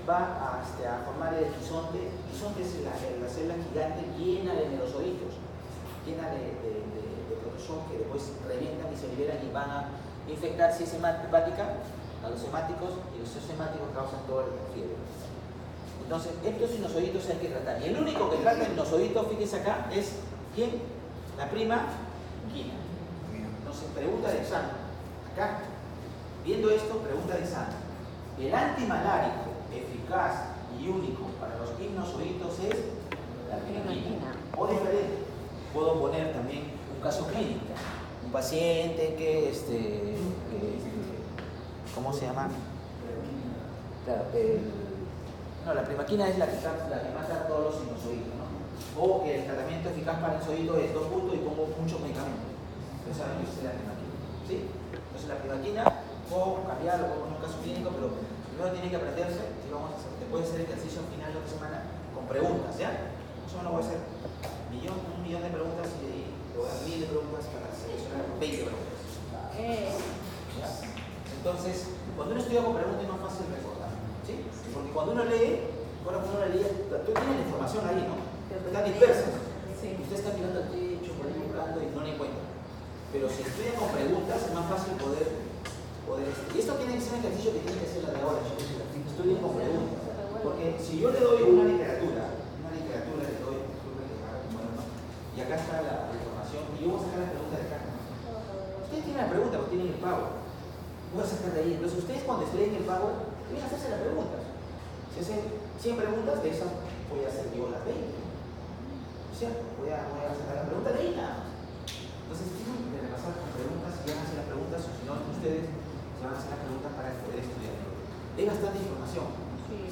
va a formar el quisonte. El quisonte es la célula gigante llena de melosoditos, llena de protozoos que después revientan y se liberan y van a infectar, si es hepática, a los hemáticos, y los hemáticos causan toda la fiebre. Entonces, estos sinusoiditos hay que tratar. Y el único que trata el sinusoidito, fíjense acá, es ¿quién? La prima quina. Entonces, pregunta de examen. Acá, viendo esto, pregunta de examen. El antimalárico eficaz y único para los hipnozoitos es la piriquina. O diferente, puedo poner también un caso clínico. Un paciente que ¿cómo se llama? Claro, no, la primaquina es la que mata a todos los sinusoides, ¿no? O el tratamiento eficaz para el sinusoide es 2 puntos y pongo muchos medicamentos. Ustedes saben que existe la primaquina, ¿sí? Entonces la primaquina, puedo cambiarlo, puedo poner un caso clínico, pero primero tienen que aprenderse, si vamos a hacer, después de hacer el ejercicio final de la semana, con preguntas, ¿ya? Eso no voy a hacer un millón de preguntas y de ahí le voy a dar 1000 de preguntas para seleccionar 20 preguntas. ¿Ya? Entonces, cuando uno estudia con preguntas es más fácil recordar, ¿sí? Porque cuando uno lee, ahora cuando uno lee, tú tienes la información ahí, ¿no? Están dispersas. Sí. Usted está mirando al techo, por ahí buscando y no la encuentra. Pero si estudia con preguntas es más fácil poder y esto tiene que ser un ejercicio que tiene que ser la de ahora, estudien con preguntas. Porque si yo le doy una literatura le doy, y acá está la información, y yo voy a sacar la pregunta de acá. Ustedes tienen la pregunta, porque tienen el power. Voy a sacar de ahí. Entonces ustedes cuando leen el power, deben hacerse las preguntas. Si hacen 100 preguntas, de esas voy a hacer yo las 20. ¿Cierto? Voy a sacar la pregunta de ahí nada más. Entonces tienen que repasar con preguntas y van a hacer las preguntas, o si no, ustedes se van a hacer las preguntas para poder estudiar. Hay bastante información,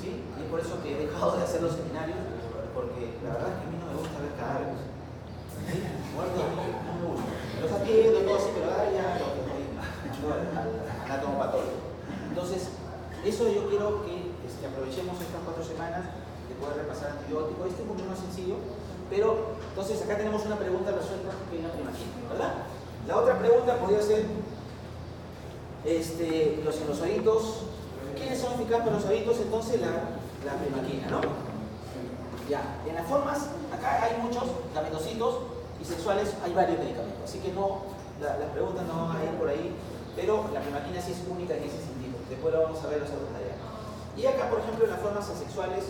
¿sí? Y es por eso que he dejado de hacer los seminarios, porque la verdad es que a mí no me gusta ver cadáveres. ¿Sí? Muertos a mí no me gusta. Los atiendo y todo así, pero ahora ya lo que estoy anatomopatólogo. Entonces, eso yo quiero que aprovechemos estas 4 semanas de poder repasar antibióticos. Este es mucho más sencillo, pero entonces acá tenemos una pregunta resuelta que es la primaquina, ¿verdad? La otra pregunta podría ser los sinusoiditos. ¿Quiénes son eficaces para los oídos? Entonces la primaquina, ¿no? Ya, en las formas, acá hay muchos gametocitos y sexuales, hay varios medicamentos, así que no, las preguntas no van a ir por ahí, pero la primaquina sí es única en ese sentido. Después lo vamos a ver los otros de allá. Y acá, por ejemplo, en las formas asexuales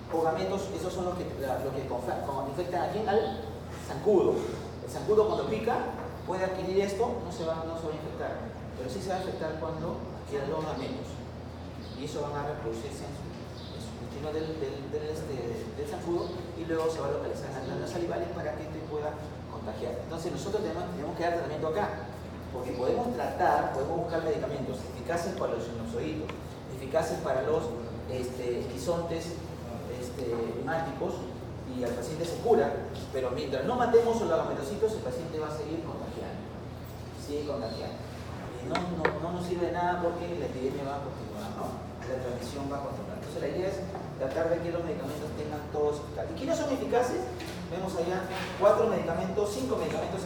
o gametos, esos son los que infectan a quién, al zancudo. El zancudo cuando pica puede adquirir esto, no se va a infectar, pero sí se va a infectar cuando adquiera los gametos. Y eso van a reproducirse en su intestino del zancudo y luego se va a localizar en las glándulas salivales para que te pueda contagiar. Entonces nosotros tenemos que dar tratamiento acá, porque podemos buscar medicamentos eficaces para los sinusoiditos, eficaces para los esquizontes hemáticos, y al paciente se cura, pero mientras no matemos los gametocitos, el paciente va a seguir contagiando. Sigue contagiando. Y no nos sirve de nada porque la epidemia va a continuar, ¿no? La transmisión va a continuar. Entonces la idea es tratar de que los medicamentos tengan todos eficaces. ¿Y quiénes son eficaces? Vemos allá 5 medicamentos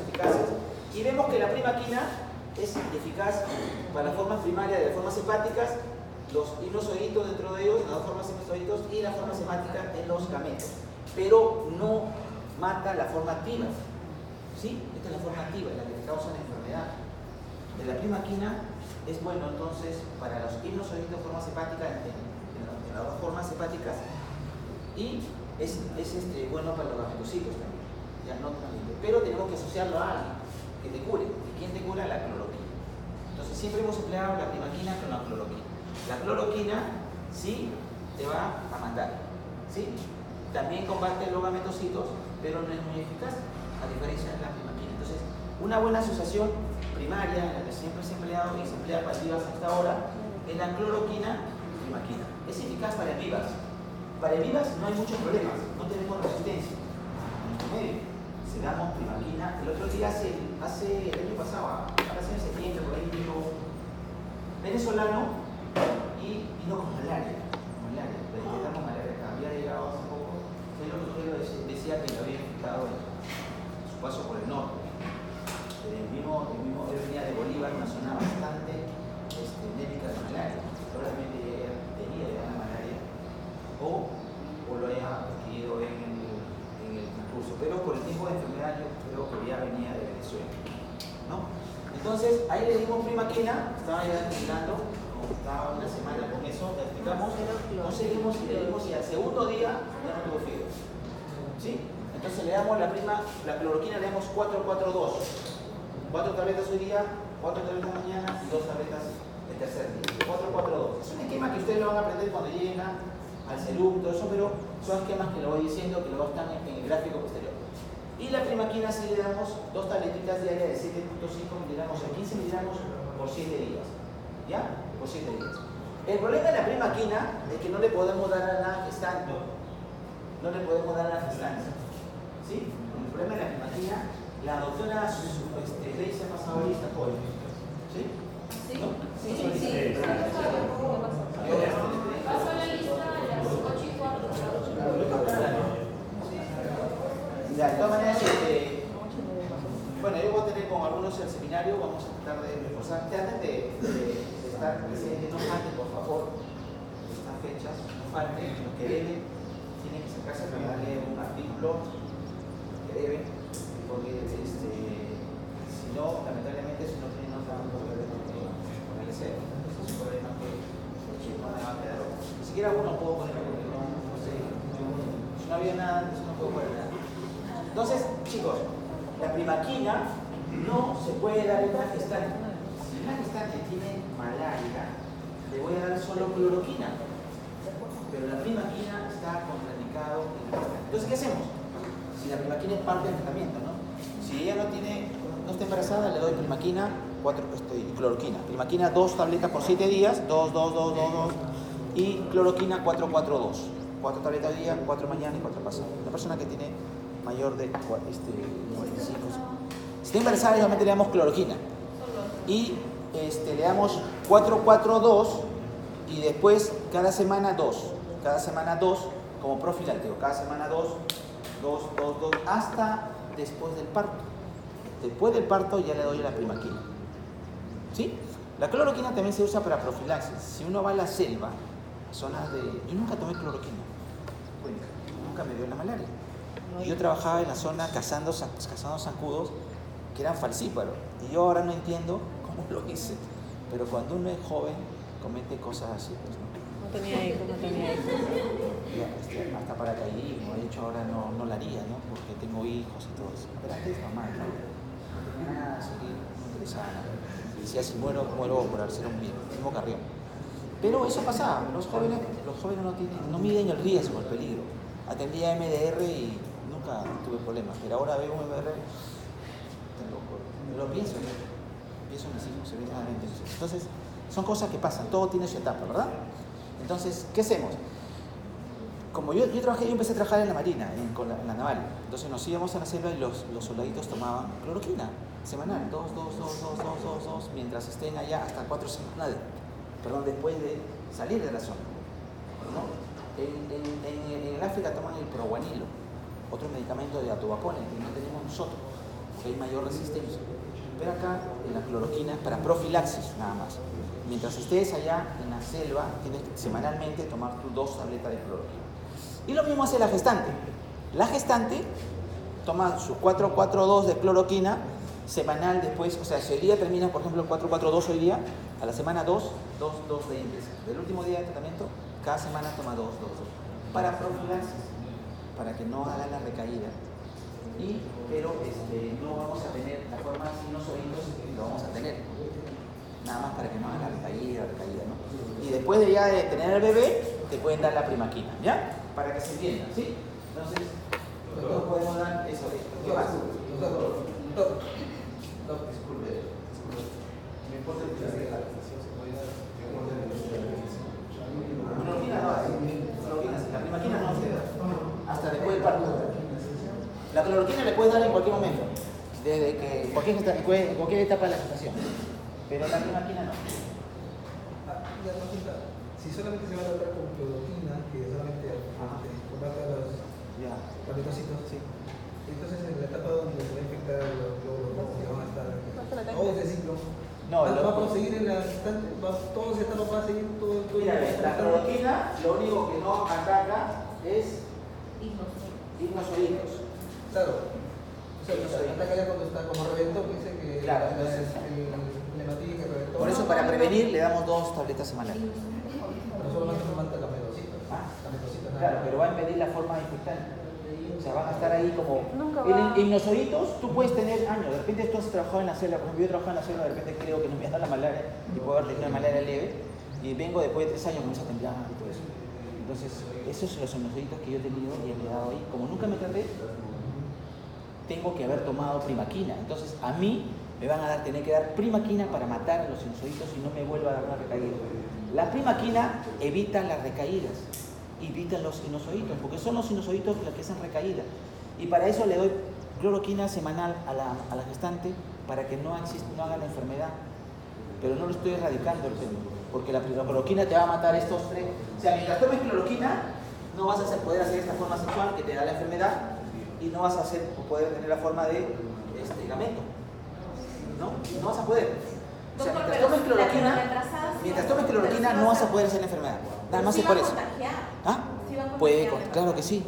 eficaces, y vemos que la primaquina es eficaz para las formas primarias de las formas hepáticas, los inosoditos dentro de ellos, las formas sinusoiditos y la forma hemática en los gametos, pero no mata la forma activa, ¿sí? Esta es la forma activa, la que causa la enfermedad. De la primaquina es bueno entonces para los inosoditos, formas hepáticas, en las dos formas hepáticas, y es bueno para los gametocitos también, ya no transmite, pero tenemos que asociarlo a alguien que te cure. ¿Y quién te cura? La cloroquina. Entonces siempre hemos empleado la primaquina con la cloroquina. La cloroquina sí te va a matar, ¿sí? También combate los gametocitos, pero no es muy eficaz, a diferencia de la primaquina. Entonces, una buena asociación primaria, la que siempre se ha empleado y se emplea para vivas hasta ahora, es la cloroquina y primaquina. Es eficaz para vivas. Para vivas no hay muchos problemas, no tenemos resistencia. En nuestro medio, se damos primaquina. El otro día, hace el año pasado, ahora en septiembre, por ahí vino venezolano y vino con malaria. Le detectamos malaria acá, había llegado hace poco. El otro día decía que lo había infectado en su paso por el norte. Él venía de Bolívar, una zona bastante endémica de malaria. Probablemente tenía ya la malaria o lo haya adquirido en el transcurso. Pero por el tipo de enfermedad yo creo que ya venía de Venezuela, ¿no? Entonces, ahí le dimos primaquina, estaba ya terminando, estaba una semana con eso, le explicamos, conseguimos y le dimos, y al segundo día ya no tuvo fiebre, ¿sí? Entonces le damos la cloroquina, le damos 4-4-2, 4 tabletas hoy día, 4 tabletas mañana y 2 tabletas el tercer día, 4-4-2. Es un esquema que ustedes lo van a aprender cuando lleguen al CELUM, todo eso, pero son esquemas que lo voy diciendo, que lo están en el gráfico posterior. Y la primaquina sí le damos 2 tabletitas diarias de 7.5 miligramos a 15 miligramos por 7 días. ¿Ya? Por 7 días. El problema de la primaquina es que no le podemos dar a la gestante. No le podemos dar a la gestante. ¿Sí? El problema de la primaquina La doctora Ley se ha pasado lista hoy. ¿Sí? Sí. ¿No? Sí. Pasó la lista a las 8:15. Ya, de todas maneras, bueno, yo voy a tener con algunos el seminario, vamos a tratar de reforzar. Antes de estar presente, no falten, por favor, estas fechas, no falten, los que deben, tienen que sacarse para darle un artículo que deben, porque si no, lamentablemente, si no tienen otra poder con el SEO, entonces es un problema que no me va a quedar. Ni siquiera uno puedo poner porque no sé, si no había nada, entonces no puedo poner nada. Entonces, chicos, la primaquina no se puede dar en una gestante. Si una gestante tiene malaria, le voy a dar solo cloroquina. Pero la primaquina está contraindicado en la gestante. Entonces, ¿qué hacemos? Si la primaquina es parte del tratamiento, ¿no? Si ella no está embarazada, le doy primaquina, cloroquina. Primaquina 2 tabletas por 7 días, 2. Y cloroquina 4. 4 tabletas al día, 4 mañana y 4 pasado. La persona que tiene mayor de 45. Si está embarazada, solamente le damos cloroquina. Y le damos 4 y después cada semana 2. Cada semana 2 como profiláctico. Cada semana 2, hasta después del parto. Después del parto ya le doy la primaquina. ¿Sí? La cloroquina también se usa para profilaxis. Si uno va a la selva, zonas de... Yo nunca tomé cloroquina. Bueno, nunca me dio la malaria. Yo trabajaba en la zona cazando zancudos que eran falcíparos. Y yo ahora no entiendo cómo lo hice. Pero cuando uno es joven, comete cosas así. Pues, ¿no? No tenía hijos. Hasta paracaidismo. De hecho, ahora no la haría, ¿no? Porque tengo hijos y todo eso. Pero antes normal, ¿no? No tenía nada así, no me interesaba nada. Decía, si muero por hacer un mismo carrión. Pero eso pasaba. Los jóvenes no miden el riesgo, el peligro. Atendía MDR y nunca tuve problemas, pero ahora veo un MDR, lo pienso en mis hijos, evidentemente. Entonces, son cosas que pasan, todo tiene su etapa, ¿verdad? Entonces, ¿qué hacemos? Como yo empecé a trabajar en la Marina, en la naval, entonces nos íbamos a la selva y los soldaditos tomaban cloroquina semanal, 2, mientras estén allá hasta 4 semanas, después de salir de la zona, ¿no? En el África toman el proguanilo, otro medicamento de atobacone que no tenemos nosotros, porque hay mayor resistencia. Pero acá en la cloroquina es para profilaxis nada más. Mientras estés allá en la selva, tienes que semanalmente tomar tus 2 tabletas de cloroquina. Y lo mismo hace la gestante. La gestante toma sus 4 de cloroquina semanal después, o sea, si el día termina, por ejemplo, 4 hoy día, a la semana 2 de ingreso. Del último día de tratamiento, cada semana toma 2. Para profilaxis, para que no haga la recaída. Pero no vamos a tener la forma sinusoides, lo vamos a tener. Nada más para que no haga la recaída, ¿no? Y después de ya de tener al bebé, te pueden dar la primaquina, ¿ya? Para que se entienda, ¿sí? Entonces, nosotros podemos dar eso. ¿Qué más? Disculpe. Me importa el que la realización se puede dar. La primaquina no se da. Hasta después del parto. La cloroquina le puedes dar en cualquier momento. Desde que en cualquier etapa de la gestación. Pero la primaquina no. Si solamente se va a tratar con cloroquina, que solamente combate a los paratocitos, sí. Entonces en la etapa donde se va a infectar los glóbulos que van a estar todo ese ciclo, No, va a proseguir en la instante, todas las etapas va a seguir todo el Mira, la cloroquina lo único que no ataca es hipnozoidos. Claro. O sea, ataca ya cuando está como reventó, que dice que claro, el hematín que reventó. Por eso para prevenir le damos 2 tabletas semanales. Pero solamente se mata la medosita. La medosita nada. Claro, pero va a impedir la forma infectante. O sea, van a estar ahí como... Nunca En va. hipnozoitos tú puedes tener años. De repente tú has trabajado en la selva. Por ejemplo, yo he trabajado en la selva, de repente creo que no me ha dado la malaria y puedo haber tenido una malaria leve. Y vengo después de 3 años, comienzo a temblar y todo eso. Entonces, esos son los hipnozoitos que yo he tenido y he quedado ahí. Como nunca me traté, tengo que haber tomado primaquina. Entonces, a mí me van a tener que dar primaquina para matar a los sinusoidos y no me vuelva a dar una recaída. La primaquina evita las recaídas, evita los sinusoidos, porque son los sinusoidos los que hacen recaída. Y para eso le doy cloroquina semanal a la gestante para que no haga la enfermedad. Pero no lo estoy erradicando el pelo, porque la cloroquina te va a matar estos tres. O sea, mientras tomes cloroquina, no vas a poder hacer esta forma sexual que te da la enfermedad y no vas a poder tener la forma de gamento. No vas a poder. O sea, mientras tomes cloroquina no vas a poder hacer la enfermedad. Nada más es por eso. ¿Ah? Puede, claro que sí.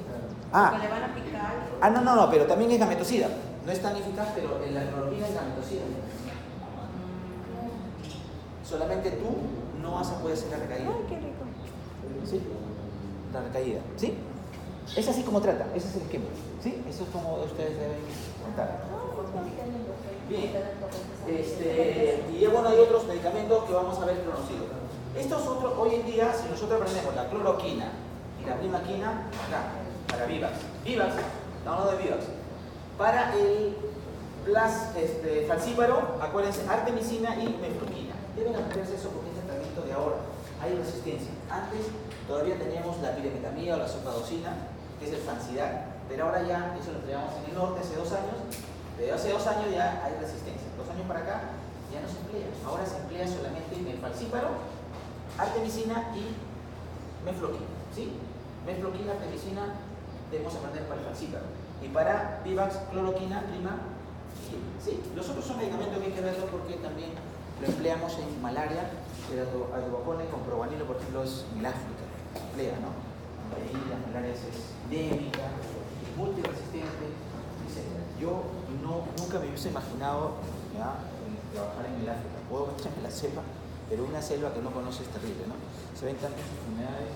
Porque le van a picar. No, pero también es gametocida. No es tan eficaz, pero la cloroquina es gametocida. Solamente tú no vas a poder hacer la recaída. Ay, qué rico. ¿Sí? La recaída. ¿Sí? Es así como trata, ese es el esquema. ¿Sí? Eso es como ustedes deben contar. Bien. Y bueno, hay otros medicamentos que vamos a ver conocidos. Estos otros, hoy en día, si nosotros aprendemos la cloroquina y la primaquina, acá, para Vivax. Vivax, estamos hablando de Vivax. Para el falcíparo, acuérdense, artemisina y mefloquina. Deben aprenderse eso porque es el tratamiento de ahora. Hay resistencia. Antes todavía teníamos la piremetamida o la sulfadocina, que es el Fancidar, pero ahora ya, eso lo traíamos en el norte hace 2 años, pero hace 2 años ya hay resistencia. 2 años para acá ya no se emplea. Ahora se emplea solamente en el falcíparo, artemisina y mefloquina. ¿Sí? Mefloquina, artemisina, debemos aprender para el falcíparo. Y para Vivax, cloroquina, prima. ¿Sí? Los otros son medicamentos que hay que verlos porque también lo empleamos en malaria, el atovacones con proguanilo, por ejemplo, es en el África, emplea, ¿no? Ahí la malaria es endémica, es multiresistente, etc. Yo nunca me hubiese imaginado trabajar en el África. Puedo estar en la selva, pero una selva que no conoce es terrible, ¿no? Se ven tantas enfermedades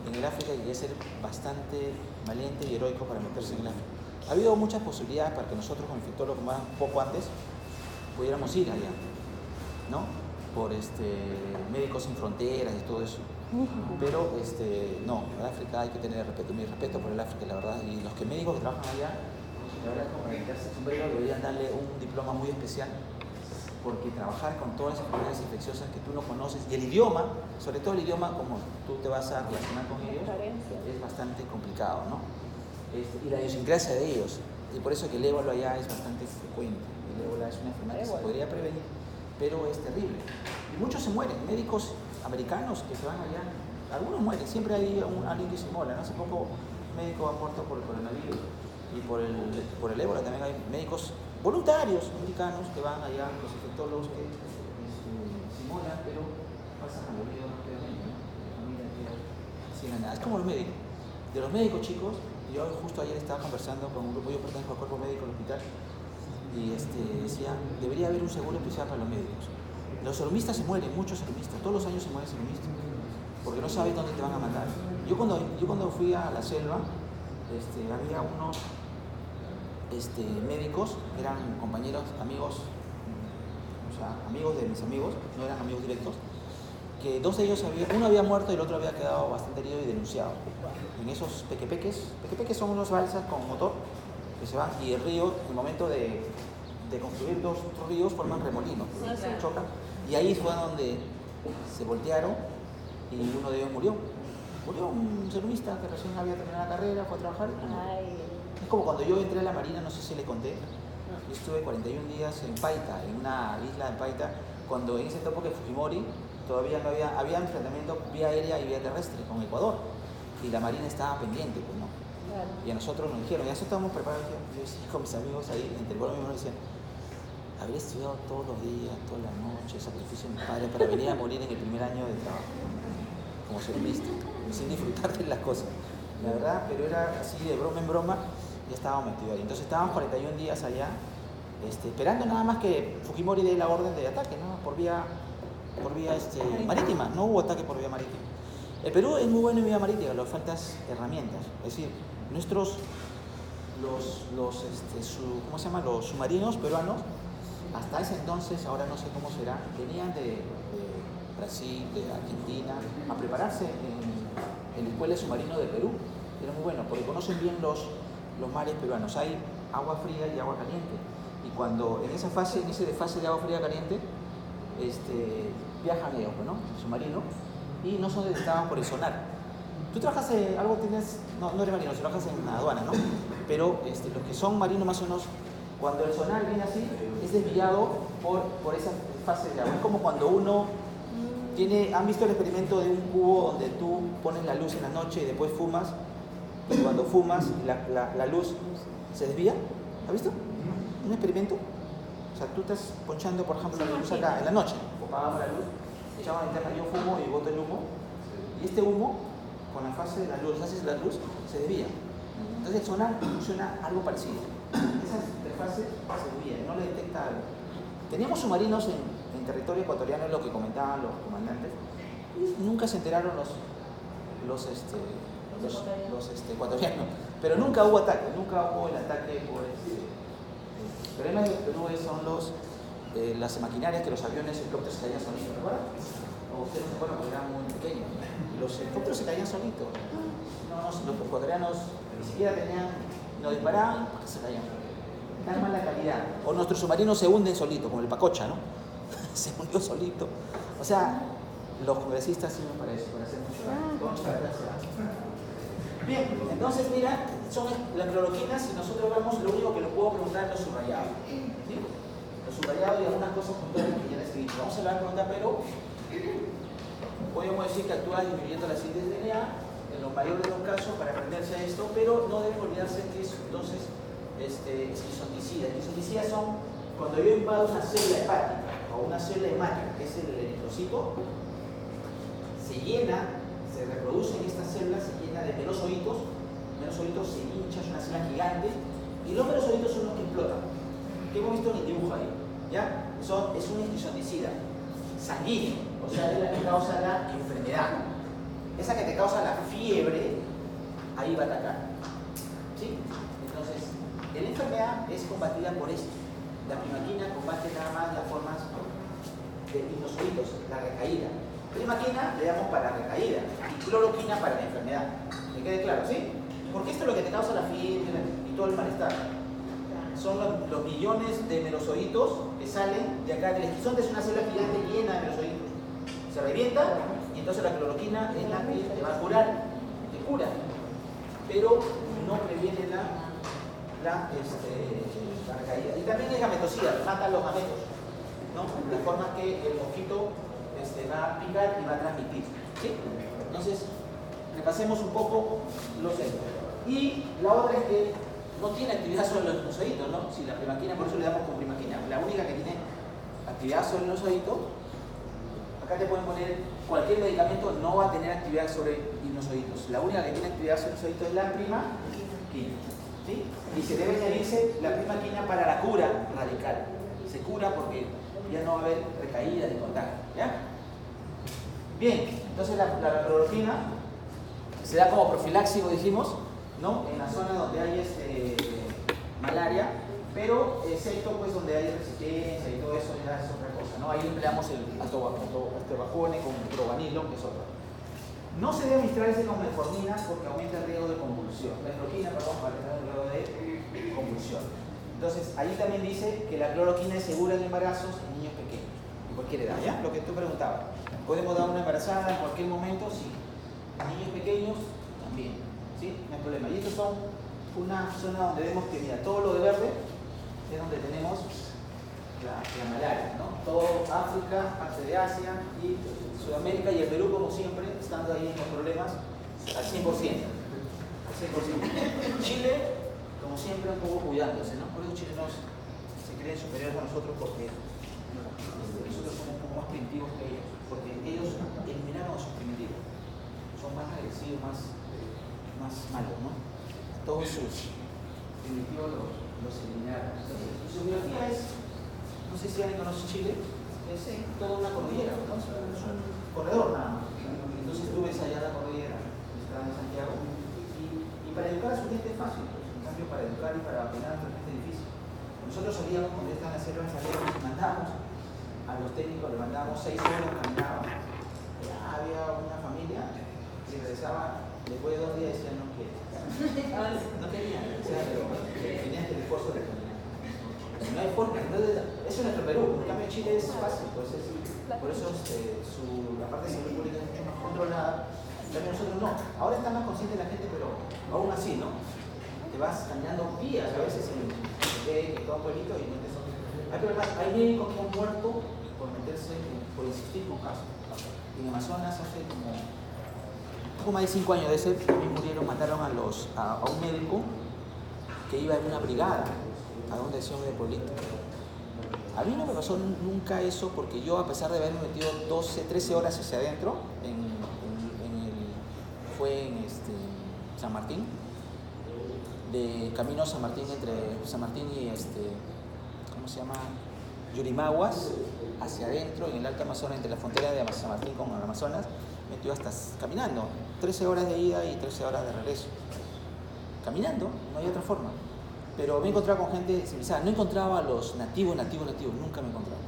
en el África y hay que ser bastante valiente y heroico para meterse en el África. Ha habido muchas posibilidades para que nosotros, como infectólogos, como un poco antes, pudiéramos ir allá, ¿no? Por Médicos Sin Fronteras y todo eso. Pero no, el África hay que tener respeto, mi respeto por el África, la verdad. Y los médicos que trabajan allá, la verdad, como para quitarse el sombrero, deberían darle un diploma muy especial, porque trabajar con todas las enfermedades infecciosas que tú no conoces, y el idioma, sobre todo el idioma, como tú te vas a relacionar con ellos, es bastante complicado, ¿no? Y la idiosincrasia de ellos, y por eso que el ébola allá es bastante frecuente. El ébola es una enfermedad que se podría prevenir, pero es terrible. Y muchos se mueren, médicos americanos que se van allá, algunos mueren, siempre hay alguien que se mola, ¿no? Hace poco un médico ha muerto por el coronavirus y por el ébola también hay médicos voluntarios americanos que van allá, los infectólogos que se molan, pero pasan al olvido rápidamente, ¿no? La familia queda sin nada. Es como los médicos. De los médicos, chicos, yo justo ayer estaba conversando con un grupo, yo pertenezco al cuerpo médico del hospital, y decía, debería haber un seguro especial para los médicos. Los serumistas se mueren, muchos serumistas, todos los años se mueren serumistas, porque no sabes dónde te van a mandar. Yo cuando fui a la selva, había unos médicos, eran compañeros, amigos, o sea, amigos de mis amigos, no eran amigos directos, que 2 de ellos, uno había muerto y el otro había quedado bastante herido y denunciado. En esos pequepeques son unos balsas con motor que se van, y el río, en el momento de construir 2 ríos, forman remolinos, chocan, y ahí fue donde se voltearon y uno de ellos murió. Murió un serumista que recién había terminado la carrera, fue a trabajar. Es como cuando yo entré a la Marina, no sé si le conté, yo estuve 41 días en Paita, en una isla de Paita, cuando en ese época de Fujimori todavía no había enfrentamiento vía aérea y vía terrestre con Ecuador, y la Marina estaba pendiente, pues no. Claro. Y a nosotros nos dijeron, ya eso estábamos preparados. Yo decía con mis amigos ahí, entre el vuelo mismo, decían, habré estudiado todos los días, todas las noches, sacrificio de mi padre para venir a morir en el primer año de trabajo, como serumista, sin disfrutar de las cosas. La verdad, pero era así de broma en broma, ya estábamos metidos ahí. Entonces estábamos 41 días allá, esperando nada más que Fujimori dé la orden de ataque, ¿no? Por vía marítima, no hubo ataque por vía marítima. El Perú es muy bueno en vía marítima, le faltas herramientas. Es decir, los submarinos peruanos, hasta ese entonces, ahora no sé cómo será, venían de Brasil, de Argentina, a prepararse en la escuela de submarino de Perú. Era muy bueno, porque conocen bien los mares peruanos. Hay agua fría y agua caliente. Y cuando en esa fase de agua fría y caliente, viajan ellos, ¿no? El submarino, y no son detectados por el sonar. Tú trabajas algo, tienes, no eres marino, si trabajas en aduana, ¿no? Pero los que son marinos más o menos, cuando el sonar viene así, es desviado por esa fase de agua. Es como cuando uno ¿han visto el experimento de un cubo donde tú pones la luz en la noche y después fumas? Y cuando fumas, la luz se desvía. ¿Has visto? ¿Un experimento? O sea, tú estás ponchando, por ejemplo, la luz acá en la noche, apagamos la luz, echamos la linterna, yo fumo y boto el humo, y este humo, con la fase de la luz, haces la luz, se desvía. Entonces el sonar funciona algo parecido. Esa interfase se desvía, no le detecta algo. Teníamos submarinos en territorio ecuatoriano, es lo que comentaban los comandantes, y nunca se enteraron los ecuatorianos, pero nunca hubo ataque, nunca hubo el ataque por el problema de Perú son las maquinarias que los aviones y helicópteros se caían solitos, ¿recuerdan? O ustedes no se acuerdan porque eran muy pequeños. Los helicópteros se caían solitos. Los ecuatorianos ni siquiera no disparaban porque se caían. Tan mala calidad. O nuestros submarinos se hunden solitos, como el Pacocha, ¿no? Se hundió solito. O sea, los congresistas sirven para eso, para hacer mucho daño. Bien, entonces mira, son las cloroquinas y nosotros vemos lo único que les puedo preguntar es lo subrayado. ¿Sí? Lo subrayado y algunas cosas puntuales que ya les he dicho. Vamos a la pregunta, pero podemos decir que actúa disminuyendo la síntesis de DNA en los mayores de los casos para aprenderse a esto, pero no deben olvidarse que es entonces esquizoticidas. Esquizoticidas son cuando yo invado una célula hepática o una célula hemática, que es el eritrocito, se llena, se reproduce en esta célula, se llena de melosocitos, se hincha, es una célula gigante, y los melosocitos son los que explotan, que hemos visto en el dibujo ahí, ¿ya? Es un esquizoticida sanguíneo, o sea, es la que causa la enfermedad. Esa que te causa la fiebre, ahí va a atacar, ¿sí? Entonces, la enfermedad es combatida por esto. La primaquina combate nada más las formas de inosocitos, la recaída. Primaquina le damos para la recaída y cloroquina para la enfermedad. ¿Me quede claro? ¿Sí? Porque esto es lo que te causa la fiebre y todo el malestar. Son los millones de melosocitos que salen de acá. El esquizonte es una célula gigante llena de melosocitos. Se revienta y entonces la cloroquina es la que te va a curar. Te cura. Pero no previene la recaída. Y también es gametocida, mata los gametos, ¿no? De forma que el mosquito va a picar y va a transmitir. ¿Sí? Entonces, repasemos un poco los hechos. Y la otra es que no tiene actividad sobre los inosocitos, ¿no? Si la primaquina, por eso le damos con primaquina. La única que tiene actividad sobre el inosocito, acá te pueden poner cualquier medicamento, no va a tener actividad sobre inosocitos. La única que tiene actividad sobre inosocitos es la primaquina. ¿Sí? Y se debe añadirse la primaquina para la cura radical. Se cura porque ya no va a haber recaída ni contagio. ¿Ya? Bien, entonces la cloroquina se da como profiláctico, dijimos, ¿no? En la zona donde hay malaria, pero excepto pues donde hay resistencia y todo eso ya es otra cosa, ¿no? Ahí empleamos el atorbajone con probanilo, que es otro. No se debe administrarse con metformina porque aumenta el riesgo de convulsión. Metformina, perdón, para el riesgo de convulsión. Entonces, ahí también dice que la cloroquina es segura en embarazos en niños pequeños, de cualquier edad, ¿ya? Lo que tú preguntabas. ¿Podemos dar una embarazada en cualquier momento? Sí. Niños pequeños, también. ¿Sí? No hay problema. Y estos son una zona donde vemos que, mira, todo lo de verde es donde tenemos la malaria, ¿no? Todo África, parte de Asia y Sudamérica y el Perú, como siempre, estando ahí en los problemas al 100%. Al 100%. Chile, como siempre, un poco cuidándose, ¿no? Por eso los chilenos se creen superiores a nosotros porque nosotros somos un poco más primitivos que ellos, porque ellos eliminaron a sus primitivos. Son más agresivos, más malos, ¿no? Todos sus primitivos los eliminaron. Entonces, su biología es, no sé si alguien conoce Chile, es toda una cordillera, ¿no? Es un corredor nada más. Entonces tú ves allá la cordillera, está en Santiago, y para educar a su gente es fácil, pues. En cambio para educar y para vacunar a su gente es difícil. Nosotros salíamos, cuando estaban las selvas, y mandábamos a los técnicos, le mandábamos 6 horas, caminaban. Ya había una familia que regresaba después de 2 días y decían no quieren. No querían, o sea, pero tenían que el esfuerzo de caminar. No hay forma, entonces, eso es nuestro Perú, en cambio Chile es fácil, pues por eso la parte de salud pública es mucho más controlada También nosotros no. Ahora está más consciente la gente, pero aún así, ¿no? Te vas caminando días a veces en todo un pueblito y metes. Hay problemas, hay médicos que han muerto por meterse, por insistir con casos. En Amazonas hace como poco más de 5 años de ese, también mataron a un médico que iba en una brigada a una decisión de pueblito. A mí no me pasó nunca eso porque yo, a pesar de haberme metido 12, 13 horas hacia adentro, fue en San Martín, de camino a San Martín, entre San Martín y ¿cómo se llama? Yurimaguas, hacia adentro, en el Alto Amazonas, entre la frontera de San Martín con el Amazonas, metió hasta caminando, 13 horas de ida y 13 horas de regreso. Caminando, no hay otra forma. Pero me he encontrado con gente civilizada, no encontraba a los nativos, nunca me he encontrado.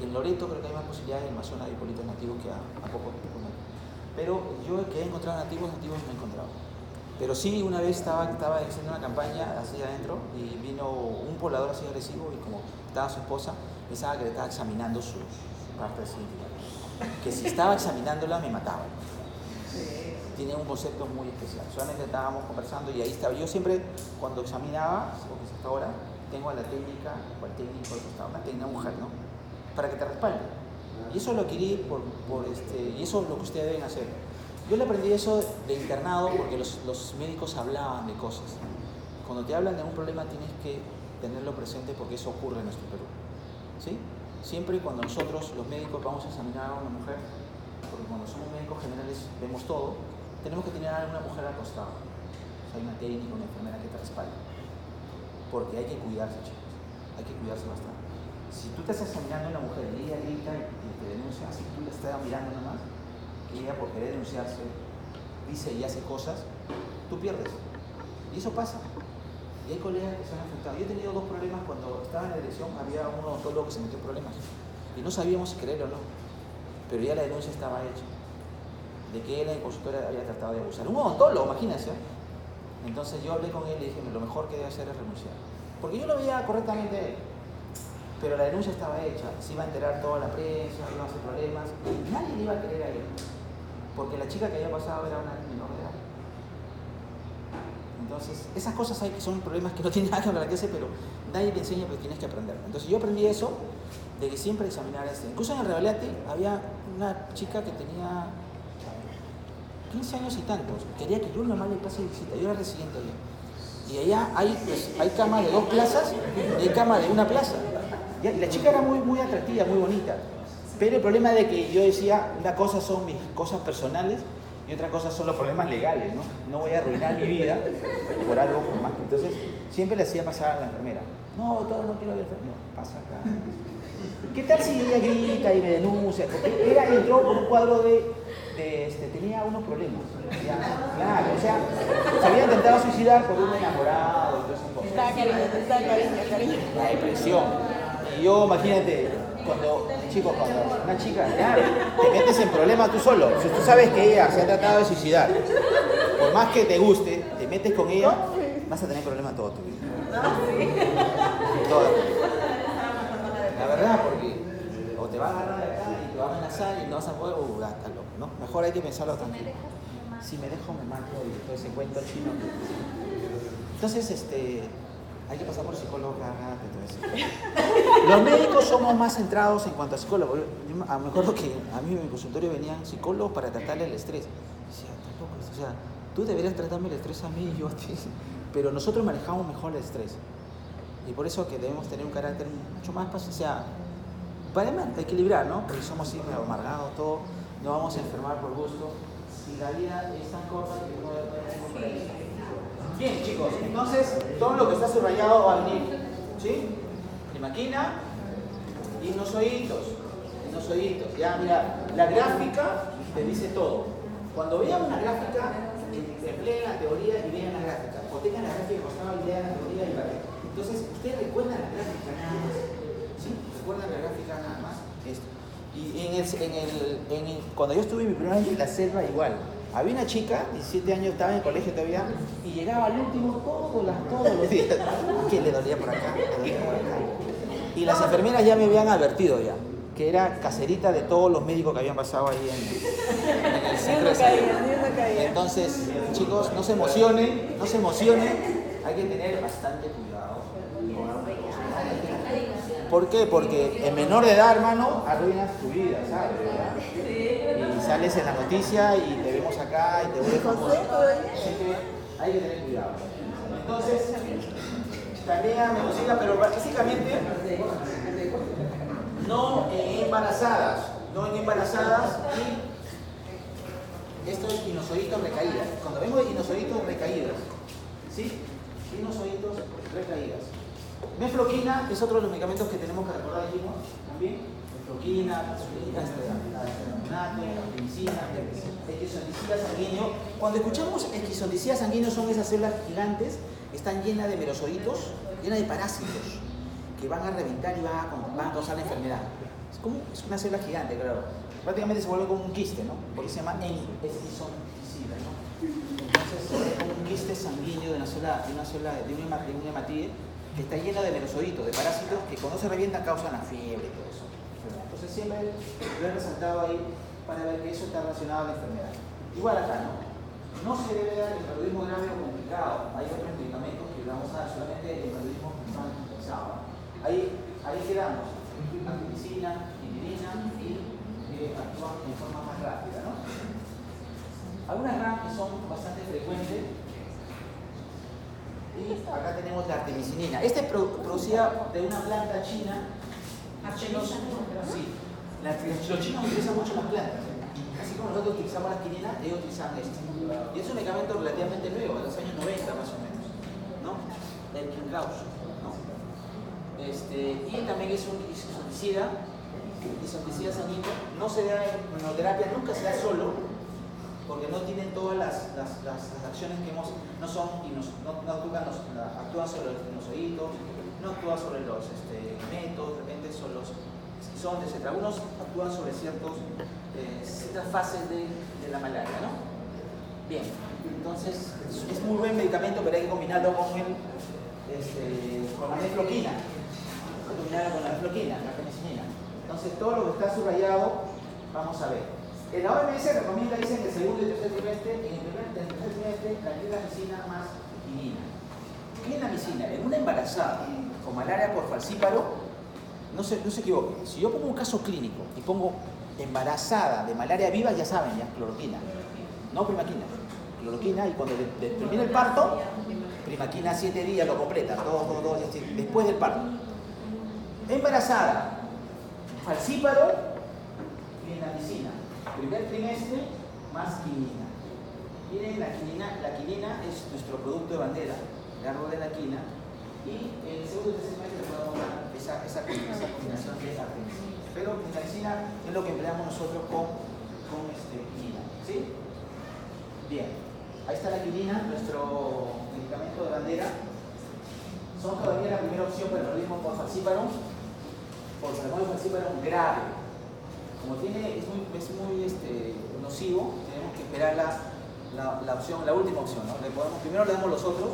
En Loreto creo que hay más posibilidades, en Amazonas hay pueblitos nativos que a poco. Pero yo que he encontrado nativos no he encontrado. Pero sí, una vez estaba haciendo una campaña así adentro y vino un poblador así agresivo y como estaba su esposa, pensaba que le estaba examinando su parte así, que si estaba examinándola me mataba. Tiene un concepto muy especial. Solamente estábamos conversando y ahí estaba. Yo siempre, cuando examinaba, porque hasta ahora, tengo a la técnica, o al técnico, una técnica mujer, ¿no? Para que te respalde. Y eso lo adquirí y eso es lo que ustedes deben hacer. Yo le aprendí eso de internado porque los médicos hablaban de cosas. Cuando te hablan de un problema tienes que tenerlo presente porque eso ocurre en nuestro Perú. ¿Sí? Siempre cuando nosotros, los médicos, vamos a examinar a una mujer, porque cuando somos médicos generales vemos todo, tenemos que tener a una mujer al costado. O sea, hay una técnica, una enfermera que te respalde. Porque hay que cuidarse, chicos. Hay que cuidarse bastante. Si tú estás examinando a una mujer y ella grita y te denuncia, si tú la estás mirando nada más, y ella por querer denunciarse dice y hace cosas, tú pierdes. Y eso pasa. Y hay colegas que se han afectado. Yo he tenido 2 problemas cuando estaba en la dirección, había un odontólogo que se metió en problemas. Y no sabíamos si creerlo o no. Pero ya la denuncia estaba hecha. De que él en el consultorio había tratado de abusar. Un odontólogo, imagínense. Entonces yo hablé con él y le dije, lo mejor que debe hacer es renunciar. Porque yo lo veía correctamente a él. Pero la denuncia estaba hecha, se iba a enterar toda la prensa, iba a hacer problemas, y nadie le iba a creer a él. Porque la chica que había pasado era una menor de edad. Entonces, esas cosas hay que son problemas que no tienen nada que ver con la clase, pero nadie te enseña, pero tienes que aprender. Entonces yo aprendí eso, de que siempre examinar Incluso en el Revalete había una chica que tenía 15 años y tantos, quería que yo nomás le pase visita, yo era residente allá. Y allá hay camas de 2 plazas y hay camas de 1 plaza. Y la chica era muy, muy atractiva, muy bonita. Pero el problema de que yo decía, una cosa son mis cosas personales y otra cosa son los problemas legales, ¿no? No voy a arruinar mi vida por algo por más. Entonces, siempre le hacía pasar a la enfermera. No, no quiero ver. No, pasa acá. ¿Qué tal si ella grita y me denuncia? Porque ella entró por un cuadro tenía unos problemas. Ya, claro, o sea, se había intentado suicidar por un enamorado y todo eso. Cariño. La depresión. Y yo, imagínate, cuando una chica, claro, te metes en problemas tú solo. Si tú sabes que ella se ha tratado de suicidar, por más que te guste, te metes con ella, vas a tener problemas toda tu vida. Toda tu vida. La verdad, porque o te va a agarrar de acá y te va a amenazar y no vas a poder, hasta loco, ¿no? Mejor hay que pensarlo tranquilo. Si me dejo, me mato y todo ese cuento chino. Entonces, hay que pasar por psicólogo cada rato y todo eso. Los médicos somos más centrados en cuanto a psicólogos. Yo me acuerdo que a mí en mi consultorio venían psicólogos para tratarle el estrés. Decía, tampoco, o sea, tú deberías tratarme el estrés a mí y yo a ti. Pero nosotros manejamos mejor el estrés. Y por eso que debemos tener un carácter mucho más pacífico. O sea, para equilibrar, ¿no? Porque somos así medio amargados, todo. No vamos a enfermar por gusto. Si la vida es tan corta que uno debe tener por ahí. Bien, chicos, entonces todo lo que está subrayado va a venir, ¿sí? De máquina y unos oídos, ya, mira, la gráfica te dice todo. Cuando vean una gráfica, empleen la teoría y vean la gráfica, o tengan la gráfica costado y vean la teoría y vean. Entonces, ustedes recuerdan la gráfica nada más, ¿sí? Recuerdan la gráfica nada más, esto. Y cuando yo estuve en mi primer año en la selva, igual. Había una chica, 17 años, estaba en el colegio todavía, y llegaba al último todos los días. Que le dolía por acá, Y las enfermeras ya me habían advertido ya, que era caserita de todos los médicos que habían pasado ahí en el esa empresa. Entonces, chicos, no se emocionen, hay que tener bastante cuidado con algunas cosas. ¿Por qué? Porque en menor de edad, hermano, arruinas tu vida, ¿sabes? Y sales en la noticia y te vemos acá y te vuelves famoso. Así que hay que tener cuidado. Entonces, tarea menocida, pero básicamente no en embarazadas y esto es inosoditos recaídas. Cuando vemos inosoditos recaídas, ¿sí? Inosoditos recaídas. Mefloquina es otro de los medicamentos que tenemos que recordar, dijimos, también. Mefloquina, astronaunato, artemisina, esquizolicida sanguíneo. Cuando escuchamos esquizolicida sanguíneo son esas células gigantes, están llenas de merosoditos, llenas de parásitos que van a reventar y van a causar la enfermedad. Es una célula gigante, claro. Prácticamente se vuelve como un quiste, ¿no? Porque se llama esquizolicida, ¿no? Entonces se vuelve como un quiste sanguíneo de una hematide que está llena de merosoditos, de parásitos que cuando se revientan causan la fiebre y todo eso. Entonces siempre lo he resaltado ahí para ver que eso está relacionado a la enfermedad. Igual acá, ¿no? No se debe dar el paludismo grave o complicado. Hay otros medicamentos que vamos a dar solamente el paludismo complicado. Ahí quedamos. Artemisina, inhibina y actúan en forma más rápida, ¿no? Algunas RAM que son bastante frecuentes. Y acá tenemos la artemisinina. Esta es producida de una planta china. Sí. Los chinos utilizan mucho las plantas. Así como nosotros utilizamos las quininas, ellos utilizan esto. Y es un medicamento relativamente nuevo, de los años 90 más o menos, ¿no? El Quinklaus, ¿no? Y también es un isoticida sanguíneo. No se da en monoterapia, nunca se da solo, porque no tienen todas las acciones que hemos, no actúan sobre los inosoditos, no actúan sobre los métodos, de repente son los esquizones, etc. Algunos actúan sobre ciertas fases de la malaria, ¿no? Bien, entonces es muy buen medicamento, pero hay que combinarlo con la mefloquina. Combinarlo con la mefloquina, la artemisina. Entonces todo lo que está subrayado, vamos a ver. En la OMS recomienda, dicen, que el segundo y tercer trimestre, en el tercer trimestre, la clindamicina más quinina. Clindamicina, en una embarazada con malaria por falcíparo, no se equivoquen. Si yo pongo un caso clínico y pongo embarazada de malaria viva, ya saben, ya, cloroquina. No primaquina. Cloroquina, y cuando termina el parto, primaquina 7 días lo completa, todo, después del parto. Embarazada, falcíparo, clindamicina. Primer trimestre, más quinina. Miren, la quinina es nuestro producto de bandera, el árbol de la quina, y en el segundo y tercer trimestre podemos dar esa combinación de artemisina. Pero clindamicina es lo que empleamos nosotros con quinina, ¿sí? Bien, ahí está la quinina, nuestro medicamento de bandera. Son todavía la primera opción para el paludismo por falcíparo, por paludismo falcíparo grave. Como es muy nocivo, tenemos que esperar la última opción, ¿no? Primero le damos los otros,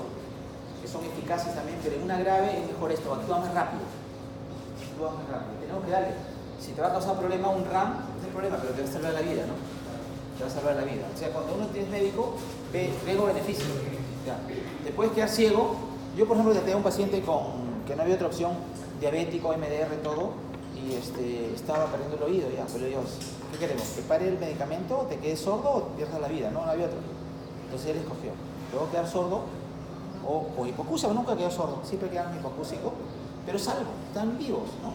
que son eficaces también, pero en una grave es mejor esto, actúa más rápido. Tenemos que darle. Si te va a causar problema un RAM, no es problema, pero te va a salvar la vida, ¿no? Te va a salvar la vida. O sea, cuando uno es médico, ve riesgo-beneficio. Te puedes quedar ciego. Yo, por ejemplo, tenía un paciente que no había otra opción, diabético, MDR, todo, y estaba perdiendo el oído ya. Pero Dios, ¿qué queremos? ¿Que pare el medicamento, te quedes sordo o pierdas la vida? No había otro. Entonces él escogió. Luego quedar sordo o hipocúsico. Nunca quedó sordo, siempre quedaron hipocúsicos, pero salvo, están vivos, ¿no?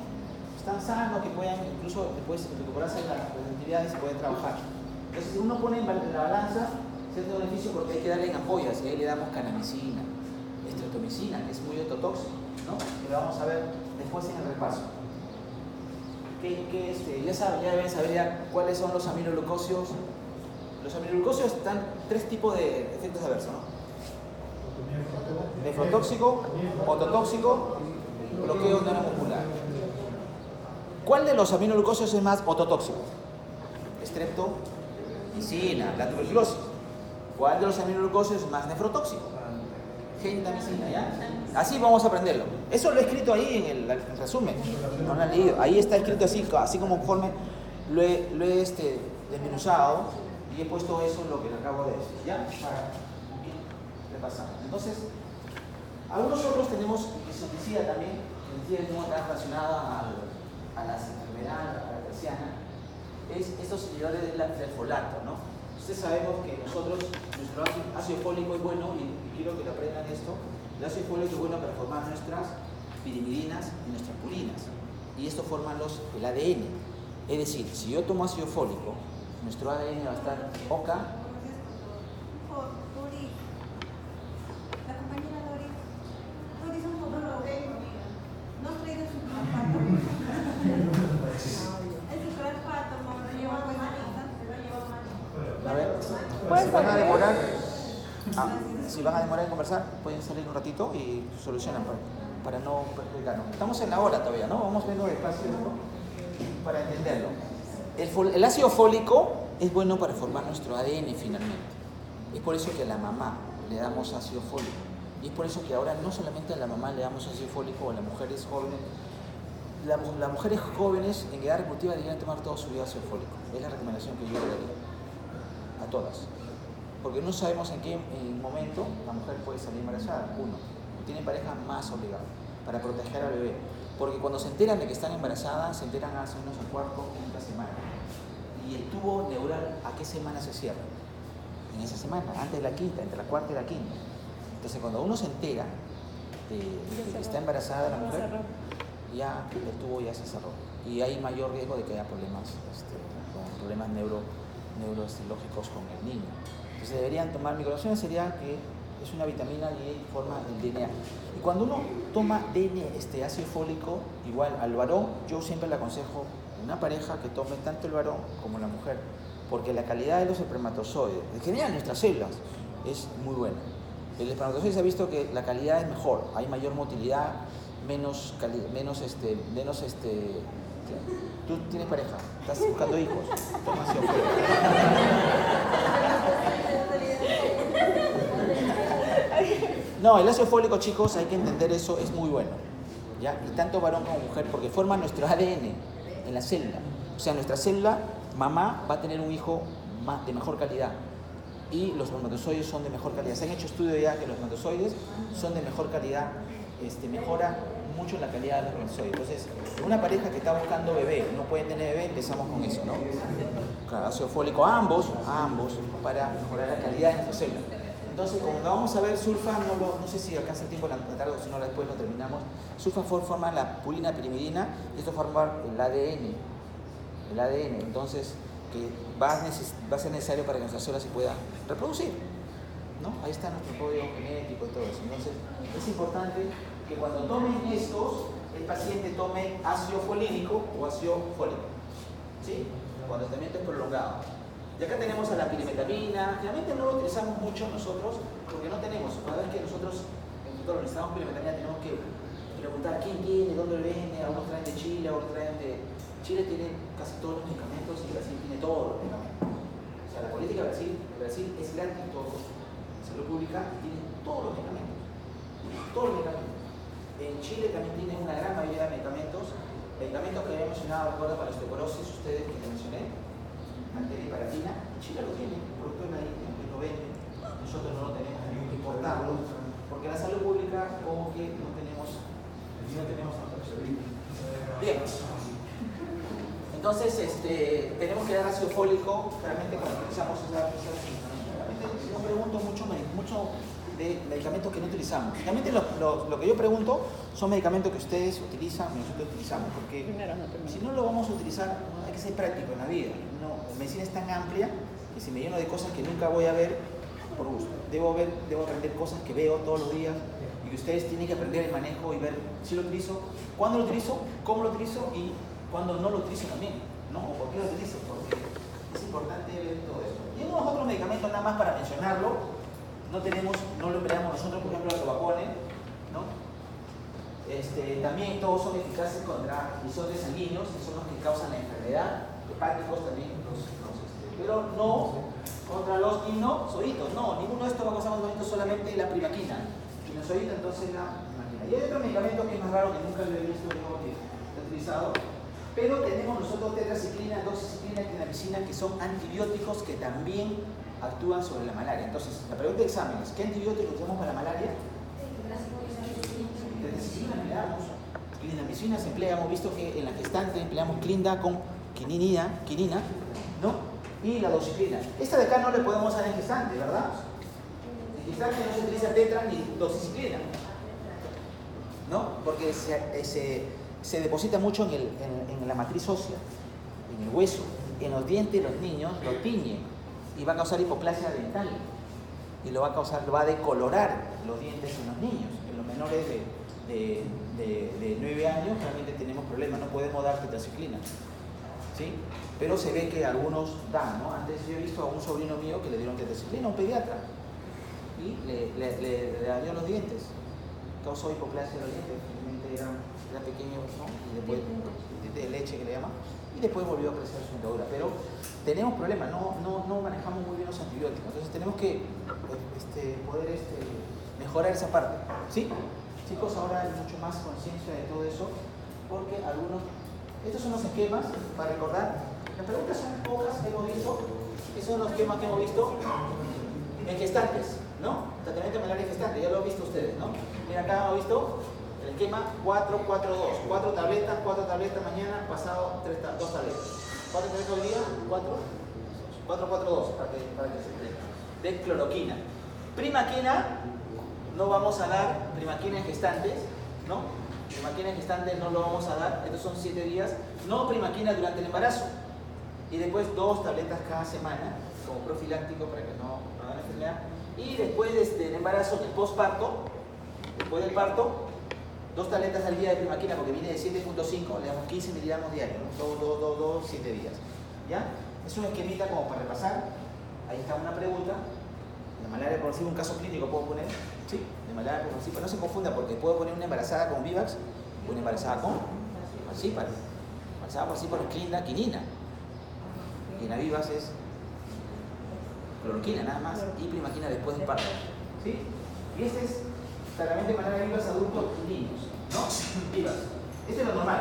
Están sanos, que puedan incluso después recuperarse las actividades y pueden trabajar. Entonces, si uno pone en la balanza cierto beneficio, porque hay que darle en ampollas, y ahí le damos canamicina, estreptomicina, que es muy ototóxico, ¿no? Que lo vamos a ver después en el repaso. Ya deben saber ya cuáles son los aminoglucósidos. Los aminoglucósidos están tres tipos de efectos adversos, ¿no? Nefrotóxico, ototóxico, bloqueo neuromuscular. ¿Cuál de los aminoglucósidos es más ototóxico? Estreptomicina, la tuberculosis. ¿Cuál de los aminoglucósidos es más nefrotóxico? Gentamicina, ¿ya? Así vamos a aprenderlo. Eso lo he escrito ahí en el resumen. No lo han leído. Ahí está escrito así como conforme lo he desmenuzado. Y he puesto eso en lo que le acabo de decir, ¿ya? Para ir repasando. Entonces, algunos otros tenemos isoticida también, que es muy relacionada a la enfermedad, a la terciana, es estos inhibidores del folato, ¿no? Ustedes sabemos que nosotros, nuestro ácido fólico es bueno, y quiero que lo aprendan esto, el ácido fólico es bueno para formar nuestras pirimidinas y nuestras purinas, y esto forma el ADN. Es decir, si yo tomo ácido fólico, nuestro ADN va a estar OCA. La compañera Doris un poco lo ve. No traiga su carpato. Es su carpato, como lo lleva pues A ver, si van a demorar, si van a demorar en conversar, pueden salir un ratito y solucionan para no perjudicarnos. Estamos en la hora todavía, ¿no? Vamos viendo despacio, ¿no? Para entenderlo. El ácido fólico es bueno para formar nuestro ADN finalmente. Es por eso que a la mamá le damos ácido fólico. Y es por eso que ahora no solamente a la mamá le damos ácido fólico o a las mujeres jóvenes. Las mujeres jóvenes en edad reproductiva deberían tomar toda su vida ácido fólico. Es la recomendación que yo le daría a todas. Porque no sabemos en qué momento la mujer puede salir embarazada. Uno, tiene pareja más obligada para proteger al bebé. Porque cuando se enteran de que están embarazadas, se enteran hace unos cuarto o quinta semana. ¿Y el tubo neural a qué semana se cierra? En esa semana, antes de la quinta, entre la cuarta y la quinta. Entonces, cuando uno se entera de que está embarazada la mujer, ya el tubo ya se cerró. Y hay mayor riesgo de que haya problemas, neurológicos con el niño. Entonces, deberían tomar, mi recomendación sería que es una vitamina y forma el DNA. Y cuando uno toma ácido fólico, igual al varón, yo siempre le aconsejo una pareja que tome tanto el varón como la mujer, porque la calidad de los espermatozoides, en general nuestras células, es muy buena. El espermatozoide se ha visto que la calidad es mejor, hay mayor motilidad, Tú tienes pareja, estás buscando hijos, toma ácido fólico. No, el ácido fólico, chicos, hay que entender eso, es muy bueno, ¿ya? Y tanto varón como mujer, porque forma nuestro ADN en la célula. O sea, nuestra célula, mamá, va a tener un hijo de mejor calidad. Y los espermatozoides son de mejor calidad. Se han hecho estudios ya que los espermatozoides son de mejor calidad, mejora mucho la calidad de los espermatozoides. Entonces, una pareja que está buscando bebé, no puede tener bebé, empezamos con eso, ¿no? Claro, ácido fólico, ambos, para mejorar la calidad de nuestra célula. Entonces, como vamos a ver, sulfa, no sé si alcanza el tiempo la tarde o si no después lo terminamos. Sulfa forma la purina pirimidina y esto forma el ADN. Entonces, que va a ser necesario para que nuestra célula se pueda reproducir, ¿no? Ahí está nuestro código genético y todo eso. Entonces, es importante que cuando tomen estos, el paciente tome ácido folínico o ácido fólico, ¿sí? Cuando el tratamiento es prolongado. Y acá tenemos a la pirimetamina. Realmente no lo utilizamos mucho nosotros porque no tenemos. Cada vez que nosotros en el futuro necesitamos pirimetamina tenemos que preguntar quién tiene, dónde viene. Algunos traen de Chile, otros traen de... Chile tiene casi todos los medicamentos y Brasil tiene todos los medicamentos. O sea, la política de Brasil es gratis todo. Salud pública tiene todos los medicamentos. Todos los medicamentos. En Chile también tiene una gran mayoría de medicamentos. Medicamentos que había mencionado, recuerda, para la osteoporosis, ustedes que les mencioné. Anteriparatina, Chile lo tiene, producto de la India, que lo venden, nosotros no lo tenemos, tenemos que importarlo, porque la salud pública como que no tenemos bien. Entonces, tenemos que dar ácido fólico, realmente cuando utilizamos yo pregunto mucho de medicamentos que no utilizamos. Realmente lo que yo pregunto son medicamentos que ustedes utilizan y nosotros utilizamos, porque si no lo vamos a utilizar, hay que ser práctico en la vida. La medicina es tan amplia que si me lleno de cosas que nunca voy a ver, por gusto. Debo aprender cosas que veo todos los días y que ustedes tienen que aprender el manejo y ver si lo utilizo, cuándo lo utilizo, cómo lo utilizo y cuándo no lo utilizo también, ¿no? O por qué lo utilizo, porque es importante ver todo eso. Y unos otros medicamentos, nada más para mencionarlo, no lo empleamos nosotros, por ejemplo, el tobacone, ¿no? También todos son eficaces contra isótopos sanguíneos, que son los que causan la enfermedad, hepáticos también, pero no contra los inozoitos, no, ninguno de estos va a causar inozoitos, solamente la primaquina. Inozoito, entonces la primaquina. Y hay otro medicamento que es más raro, que nunca lo he visto, que he utilizado, Pero tenemos nosotros tetraciclina, doxiciclina, clindamicina, que son antibióticos que también actúan sobre la malaria. Entonces, la pregunta de examen es, ¿qué antibióticos usamos para la malaria? Tetraciclina empleamos, clindamicina se emplea, hemos visto que en la gestante empleamos clinda con quinina, ¿no? Y la doxiciclina. Esta de acá no le podemos dar en gestante, ¿verdad? En gestante no se utiliza tetra ni doxiciclina, ¿no? Porque se deposita mucho en la matriz ósea, en el hueso, en los dientes de los niños, lo tiñe y va a causar hipoplasia dental y lo va a decolorar los dientes en los niños. En los menores de 9 años realmente tenemos problemas, no podemos dar tetraciclina, ¿sí? Pero se ve que algunos dan, ¿no? Antes yo he visto a un sobrino mío que le dieron tetraciclina a un pediatra y le dañó los dientes, causó hipoplasia de los dientes, finalmente era pequeño, ¿no? Y después de leche que le llama, y después volvió a crecer su dentadura. Pero tenemos problemas, no manejamos muy bien los antibióticos, entonces tenemos que poder mejorar esa parte, ¿sí? Chicos, ahora hay mucho más conciencia de todo eso, porque estos son los esquemas para recordar. Las preguntas son pocas que hemos visto, esos son los esquemas que hemos visto en gestantes, ¿no? Tratamiento de malaria gestante, ya lo han visto ustedes, ¿no? Mira, acá hemos visto el esquema 4-4-2, 4 tabletas mañana, pasado 2 tabletas. 4 tabletas hoy día, 4-4-2, para que se entienda. De cloroquina. Primaquina, no vamos a dar primaquina en gestantes, ¿no? Primaquina en gestantes no lo vamos a dar, estos son 7 días. No primaquina durante el embarazo. Y después 2 tabletas cada semana, como profiláctico para que no hagan enfermedad. Y después del embarazo, del posparto, después del parto, 2 tabletas al día de primaquina, porque viene de 7.5, le damos 15 miligramos diarios, ¿no? 7 días. ¿Ya? Es un esquemita como para repasar. Ahí está una pregunta. La malaria por sí, un caso clínico puedo poner. Sí, de malaria por sí, pero no se confunda porque puedo poner una embarazada con Vivax o una embarazada con Falciparum. Embarazada por Falciparum es clinda, quinina. Y la Vivax es cloroquina nada más y primaquina después del parto. ¿Sí? Y este es tratamiento de malaria Vivax adultos y niños, ¿no? Vivax. Este es lo normal.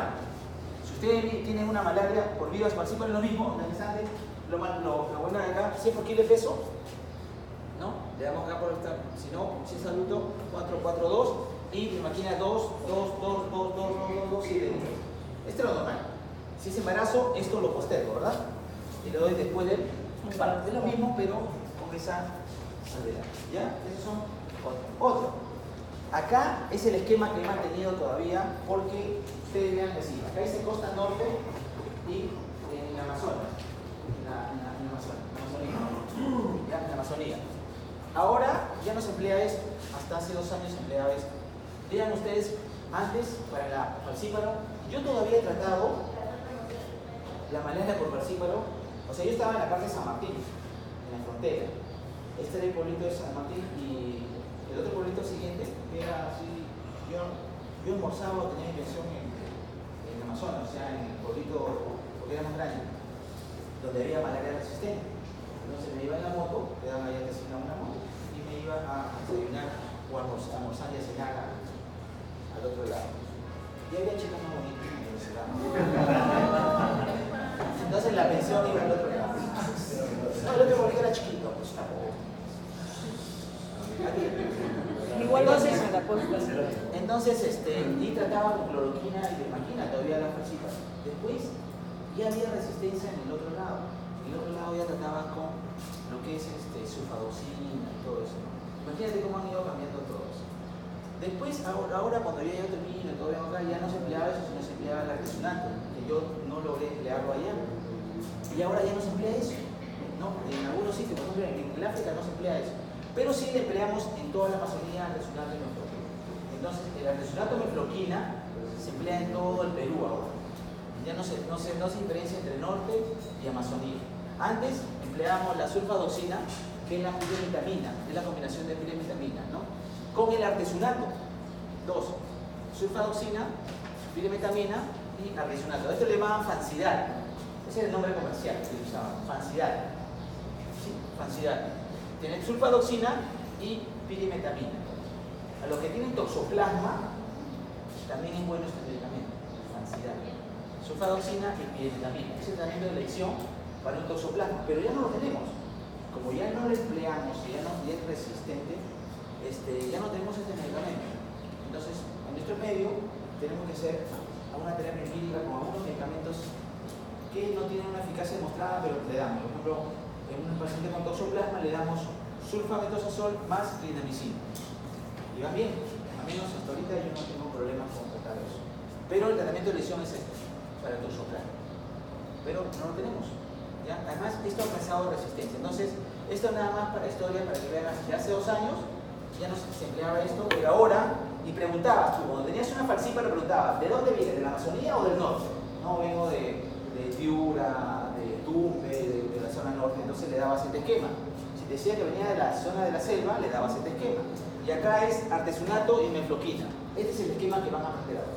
Si ustedes tienen una malaria por Vivax Falciparum, es lo mismo, en el instante, lo bueno de acá, 100 por kilo de peso, ¿no? Le damos acá por estar, si no, si es adulto, 4-4-2 y primaquina 2, 7 días. Este es lo normal. Si es embarazo, esto lo postergo, ¿verdad? Y le doy después del parto. Es lo mismo, pero con esa salvedad. ¿Ya? Esos son otro. Acá es el esquema que he mantenido todavía porque ustedes vean que sí. Acá dice costa norte y en la Amazonas. En la Amazonía. Ahora ya no se emplea esto. Hasta hace 2 años se empleaba esto. Vean ustedes, antes para la Falciparum, yo todavía he tratado la malaria por Falciparum. O sea, yo estaba en la parte de San Martín, en la frontera. Este era el pueblito de San Martín y el otro pueblito siguiente era así. Yo almorzaba, tenía mi pensión en Amazonas, o sea, en el pueblito, porque era más grande, donde había malaria resistente. Entonces me iba en la moto, le daban allá que asignar una moto y me iba a desayunar o a almorzar y a cenar al otro lado. Y había chicas más bonitas en ese lado. Entonces la pensión iba al otro lado. No, el otro porque era chiquito, pues tampoco. Igual lo hacen en la posta. Entonces, y trataba con cloroquina y primaquina, todavía la Falciparum. Después ya había resistencia en el otro lado. En el otro lado ya trataban con lo que es sulfadoxina y todo eso, ¿no? Imagínate cómo han ido cambiando todo eso. Después, ahora cuando ya yo termino y todo bien acá, ya no se empleaba eso, sino se empleaba el artesunato, que yo no logré emplearlo allá. Y ahora ya no se emplea eso, ¿no? En algunos sitios, por ejemplo en el África no se emplea eso. Pero sí le empleamos en toda la Amazonía artesunato y mefloquina. Entonces, el artesunato mefloquina se emplea en todo el Perú ahora. Ya no se diferencia entre el norte y Amazonía. Antes empleábamos la sulfadoxina, que es la pirimetamina, es la combinación de pirimetamina, ¿no? Con el artesunato. 2. Sulfadoxina, pirimetamina y artesunato. Esto le llamaban Fansidar. Ese es el nombre comercial que utilizaban, Fansidar. ¿Sí? Fansidar. Tienen sulfadoxina y pirimetamina. A los que tienen toxoplasma, también es bueno este medicamento, Fansidar. sulfadoxina y piridinamina. Es el tratamiento de elección para un toxoplasma, pero ya no lo tenemos. Como ya no lo empleamos, ya es resistente, ya no tenemos este medicamento. Entonces, en nuestro medio tenemos que hacer una terapia empírica con algunos medicamentos que no tienen una eficacia demostrada, pero le damos. Por ejemplo, en un paciente con toxoplasma le damos sulfametosazol más clindamicina. Y van bien, al menos hasta ahorita yo no tengo problemas con tratar eso. Pero el tratamiento de lesión es este, para el toxoplasma. Pero no lo tenemos. ¿Ya? Además, esto ha causado resistencia. Entonces, esto nada más para historia, para que vean que hace 2 años ya no se empleaba esto, pero ahora, y preguntabas tú, cuando tenías una falcipa, preguntabas, ¿de dónde vienes? ¿De la Amazonía o del norte? No, vengo de Piura, de Tumbes, de la zona norte, entonces le dabas este esquema. Si te decía que venía de la zona de la selva, le dabas este esquema. Y acá es artesunato y menfloquina. Este es el esquema que van a aprender ahora.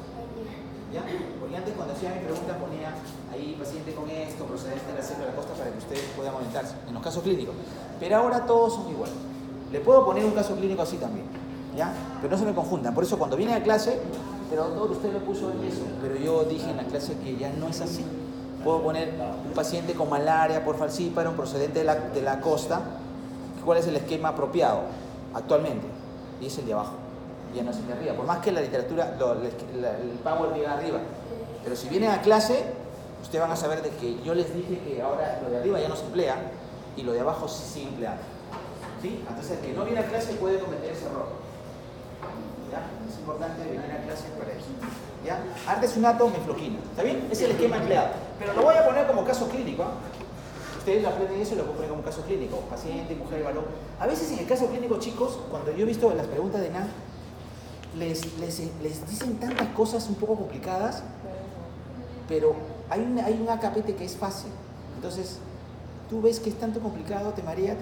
¿Ya? Porque antes cuando hacía mi pregunta ponía ahí paciente con esto, procedente de la selva de la costa para que ustedes puedan orientarse en los casos clínicos. Pero ahora todos son iguales. Le puedo poner un caso clínico así también, ¿ya? Pero no se me confundan. Por eso cuando viene a clase, pero doctor, usted lo puso en eso, pero yo dije en la clase que ya no es así. Puedo poner un paciente con malaria por falciparum procedente de la costa. ¿Cuál es el esquema apropiado actualmente? Y es el de abajo, ya no es el de arriba. Por más que la literatura, el power diga arriba. Pero si vienen a clase, ustedes van a saber de que yo les dije que ahora lo de arriba ya no se emplea y lo de abajo sí sigue empleando. ¿Sí? Entonces el que no viene a clase puede cometer ese error. ¿Ya? Es importante venir a clase para eso. ¿Ya? Artesunato, menfloquina. ¿Está bien? Es el esquema empleado. Pero lo voy a poner como caso clínico. Ustedes lo aprenden eso y lo pueden poner como caso clínico. Paciente, mujer, varón. A veces en el caso clínico, chicos, cuando yo he visto las preguntas de NAN, les dicen tantas cosas un poco complicadas, pero hay un acapete que es fácil. Entonces, tú ves que es tanto complicado, te marea.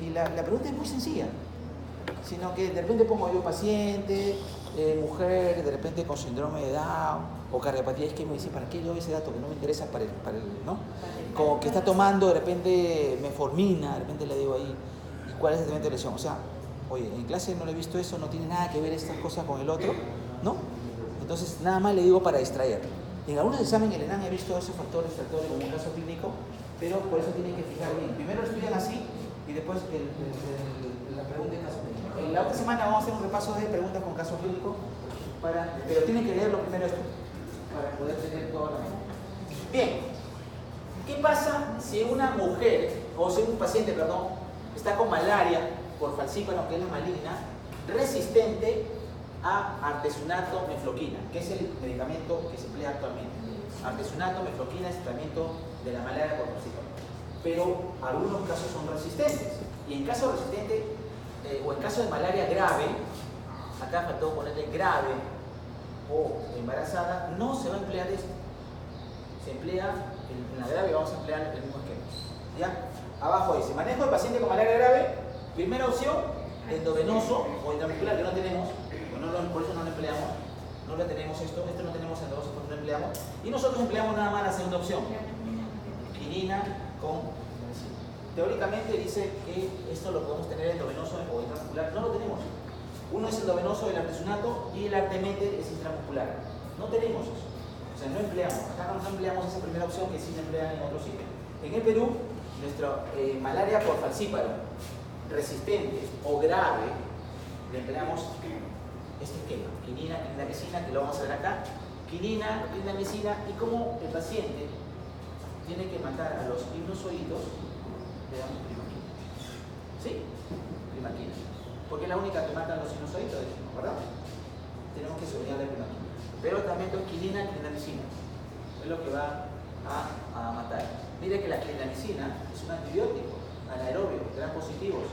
Y la pregunta es muy sencilla. Sino que de repente pongo yo paciente, mujer, de repente con síndrome de Down o cardiopatía isquémica, me dice, ¿para qué yo ese dato que no me interesa para el ¿no? Como que está tomando de repente metformina, de repente le digo ahí, ¿y cuál es el tratamiento de lesión? O sea, oye, en clase no le he visto eso, no tiene nada que ver estas cosas con el otro, ¿no? Entonces, nada más le digo para distraer. En algunos exámenes en el ENAN he visto esos factores como un caso clínico, pero por eso tienen que fijar bien. Primero lo estudian así y después la pregunta en caso clínico. En la otra semana vamos a hacer un repaso de preguntas con caso clínico, pero tienen que leerlo primero esto, para poder tener toda la mente. Bien, ¿qué pasa si una mujer, o si un paciente, perdón, está con malaria por falciparum, que es la maligna, resistente a artesunato, menfloquina, que es el medicamento que se emplea actualmente? Artesunato, menfloquina es el tratamiento de la malaria por falciparum. Pero algunos casos son resistentes. Y en caso resistente, o en caso de malaria grave, acá faltó ponerle grave o embarazada, no se va a emplear esto. Se emplea, en la grave vamos a emplear el mismo esquema. ¿Ya? Abajo dice, manejo del paciente con malaria grave, primera opción, endovenoso o intramuscular, que no tenemos, por eso no lo empleamos, no lo tenemos esto no tenemos endovenoso, porque no lo empleamos, y nosotros empleamos nada más la segunda opción, quinina con medicina. Teóricamente dice que esto lo podemos tener endovenoso o intramuscular, no lo tenemos. Uno es endovenoso, el artesunato, y el artemeter es intramuscular. No tenemos eso. O sea, no empleamos. Acá no empleamos esa primera opción que sí se emplea en otros sitios. En el Perú, nuestra malaria por falciparum resistente o grave, le empleamos este esquema. Quinina, clindamicina, que lo vamos a ver acá. Quinina, clindamicina, y como el paciente tiene que matar a los sinusoides, le damos primaquina. ¿Sí? Primaquina. Porque es la única que mata a los sinusoides, ¿verdad? Tenemos que subir la primaquina. Pero también es quinina, clindamicina. Es lo que va a matar. Mire que la clindamicina es un antibiótico anaerobio, gran positivos.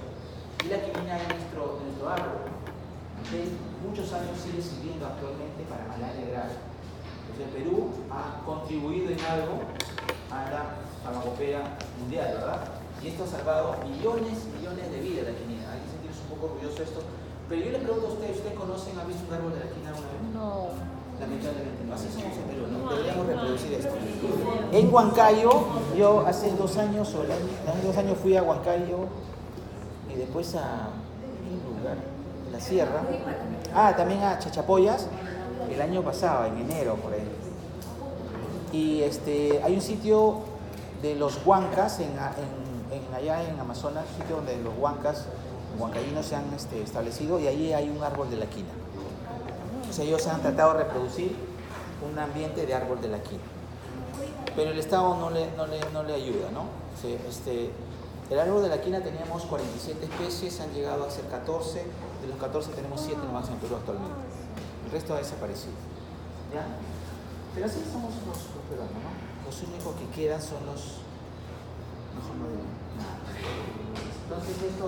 Y la quinina es nuestro árbol. De muchos años sigue sirviendo actualmente para malaria grave. Entonces, el Perú ha contribuido en algo a la farmacopea mundial, ¿verdad? Y esto ha salvado millones de vidas la quinina. Hay que sentirse un poco orgulloso de esto. Pero yo le pregunto a ustedes, ¿ustedes conocen, han visto un árbol de la quinina alguna vez? No. Lamentablemente no. Así somos en Perú, ¿no? Deberíamos reproducir esto. En Huancayo, yo hace 2 años, hace 2 años fui a Huancayo y después a un lugar, la sierra. También a Chachapoyas, el año pasado, en enero, por ahí. Y hay un sitio de los huancas allá en Amazonas, un sitio donde los huancas, huancaínos se han establecido, y ahí hay un árbol de la quina. O sea, ellos han tratado de reproducir un ambiente de árbol de la quina. Pero el Estado no le ayuda, ¿no? O sea, el árbol de la quina teníamos 47 especies, han llegado a ser 14, de los 14 tenemos 7 nomás en Perú actualmente. El resto ha desaparecido. ¿Ya? Pero así somos los peruanos, ¿no? Los únicos que quedan son los... Mejor no digo nada. Entonces esto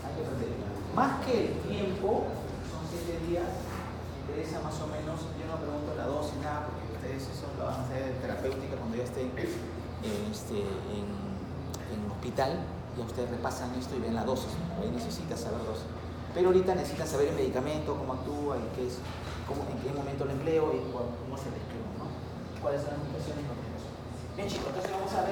hay que aprender. Más que el tiempo, son 7 días, me interesa más o menos, yo no pregunto la dosis, nada, porque ustedes eso lo van a hacer terapéutica cuando ya estén en hospital, y ustedes repasan esto y ven la dosis, ¿no? Ahí necesitas saber dosis. Pero ahorita necesitan saber el medicamento, cómo actúa y en qué momento lo empleo y cómo se le escribe, ¿no? Cuáles son las mutaciones y los riesgos. Bien chicos, entonces vamos a ver.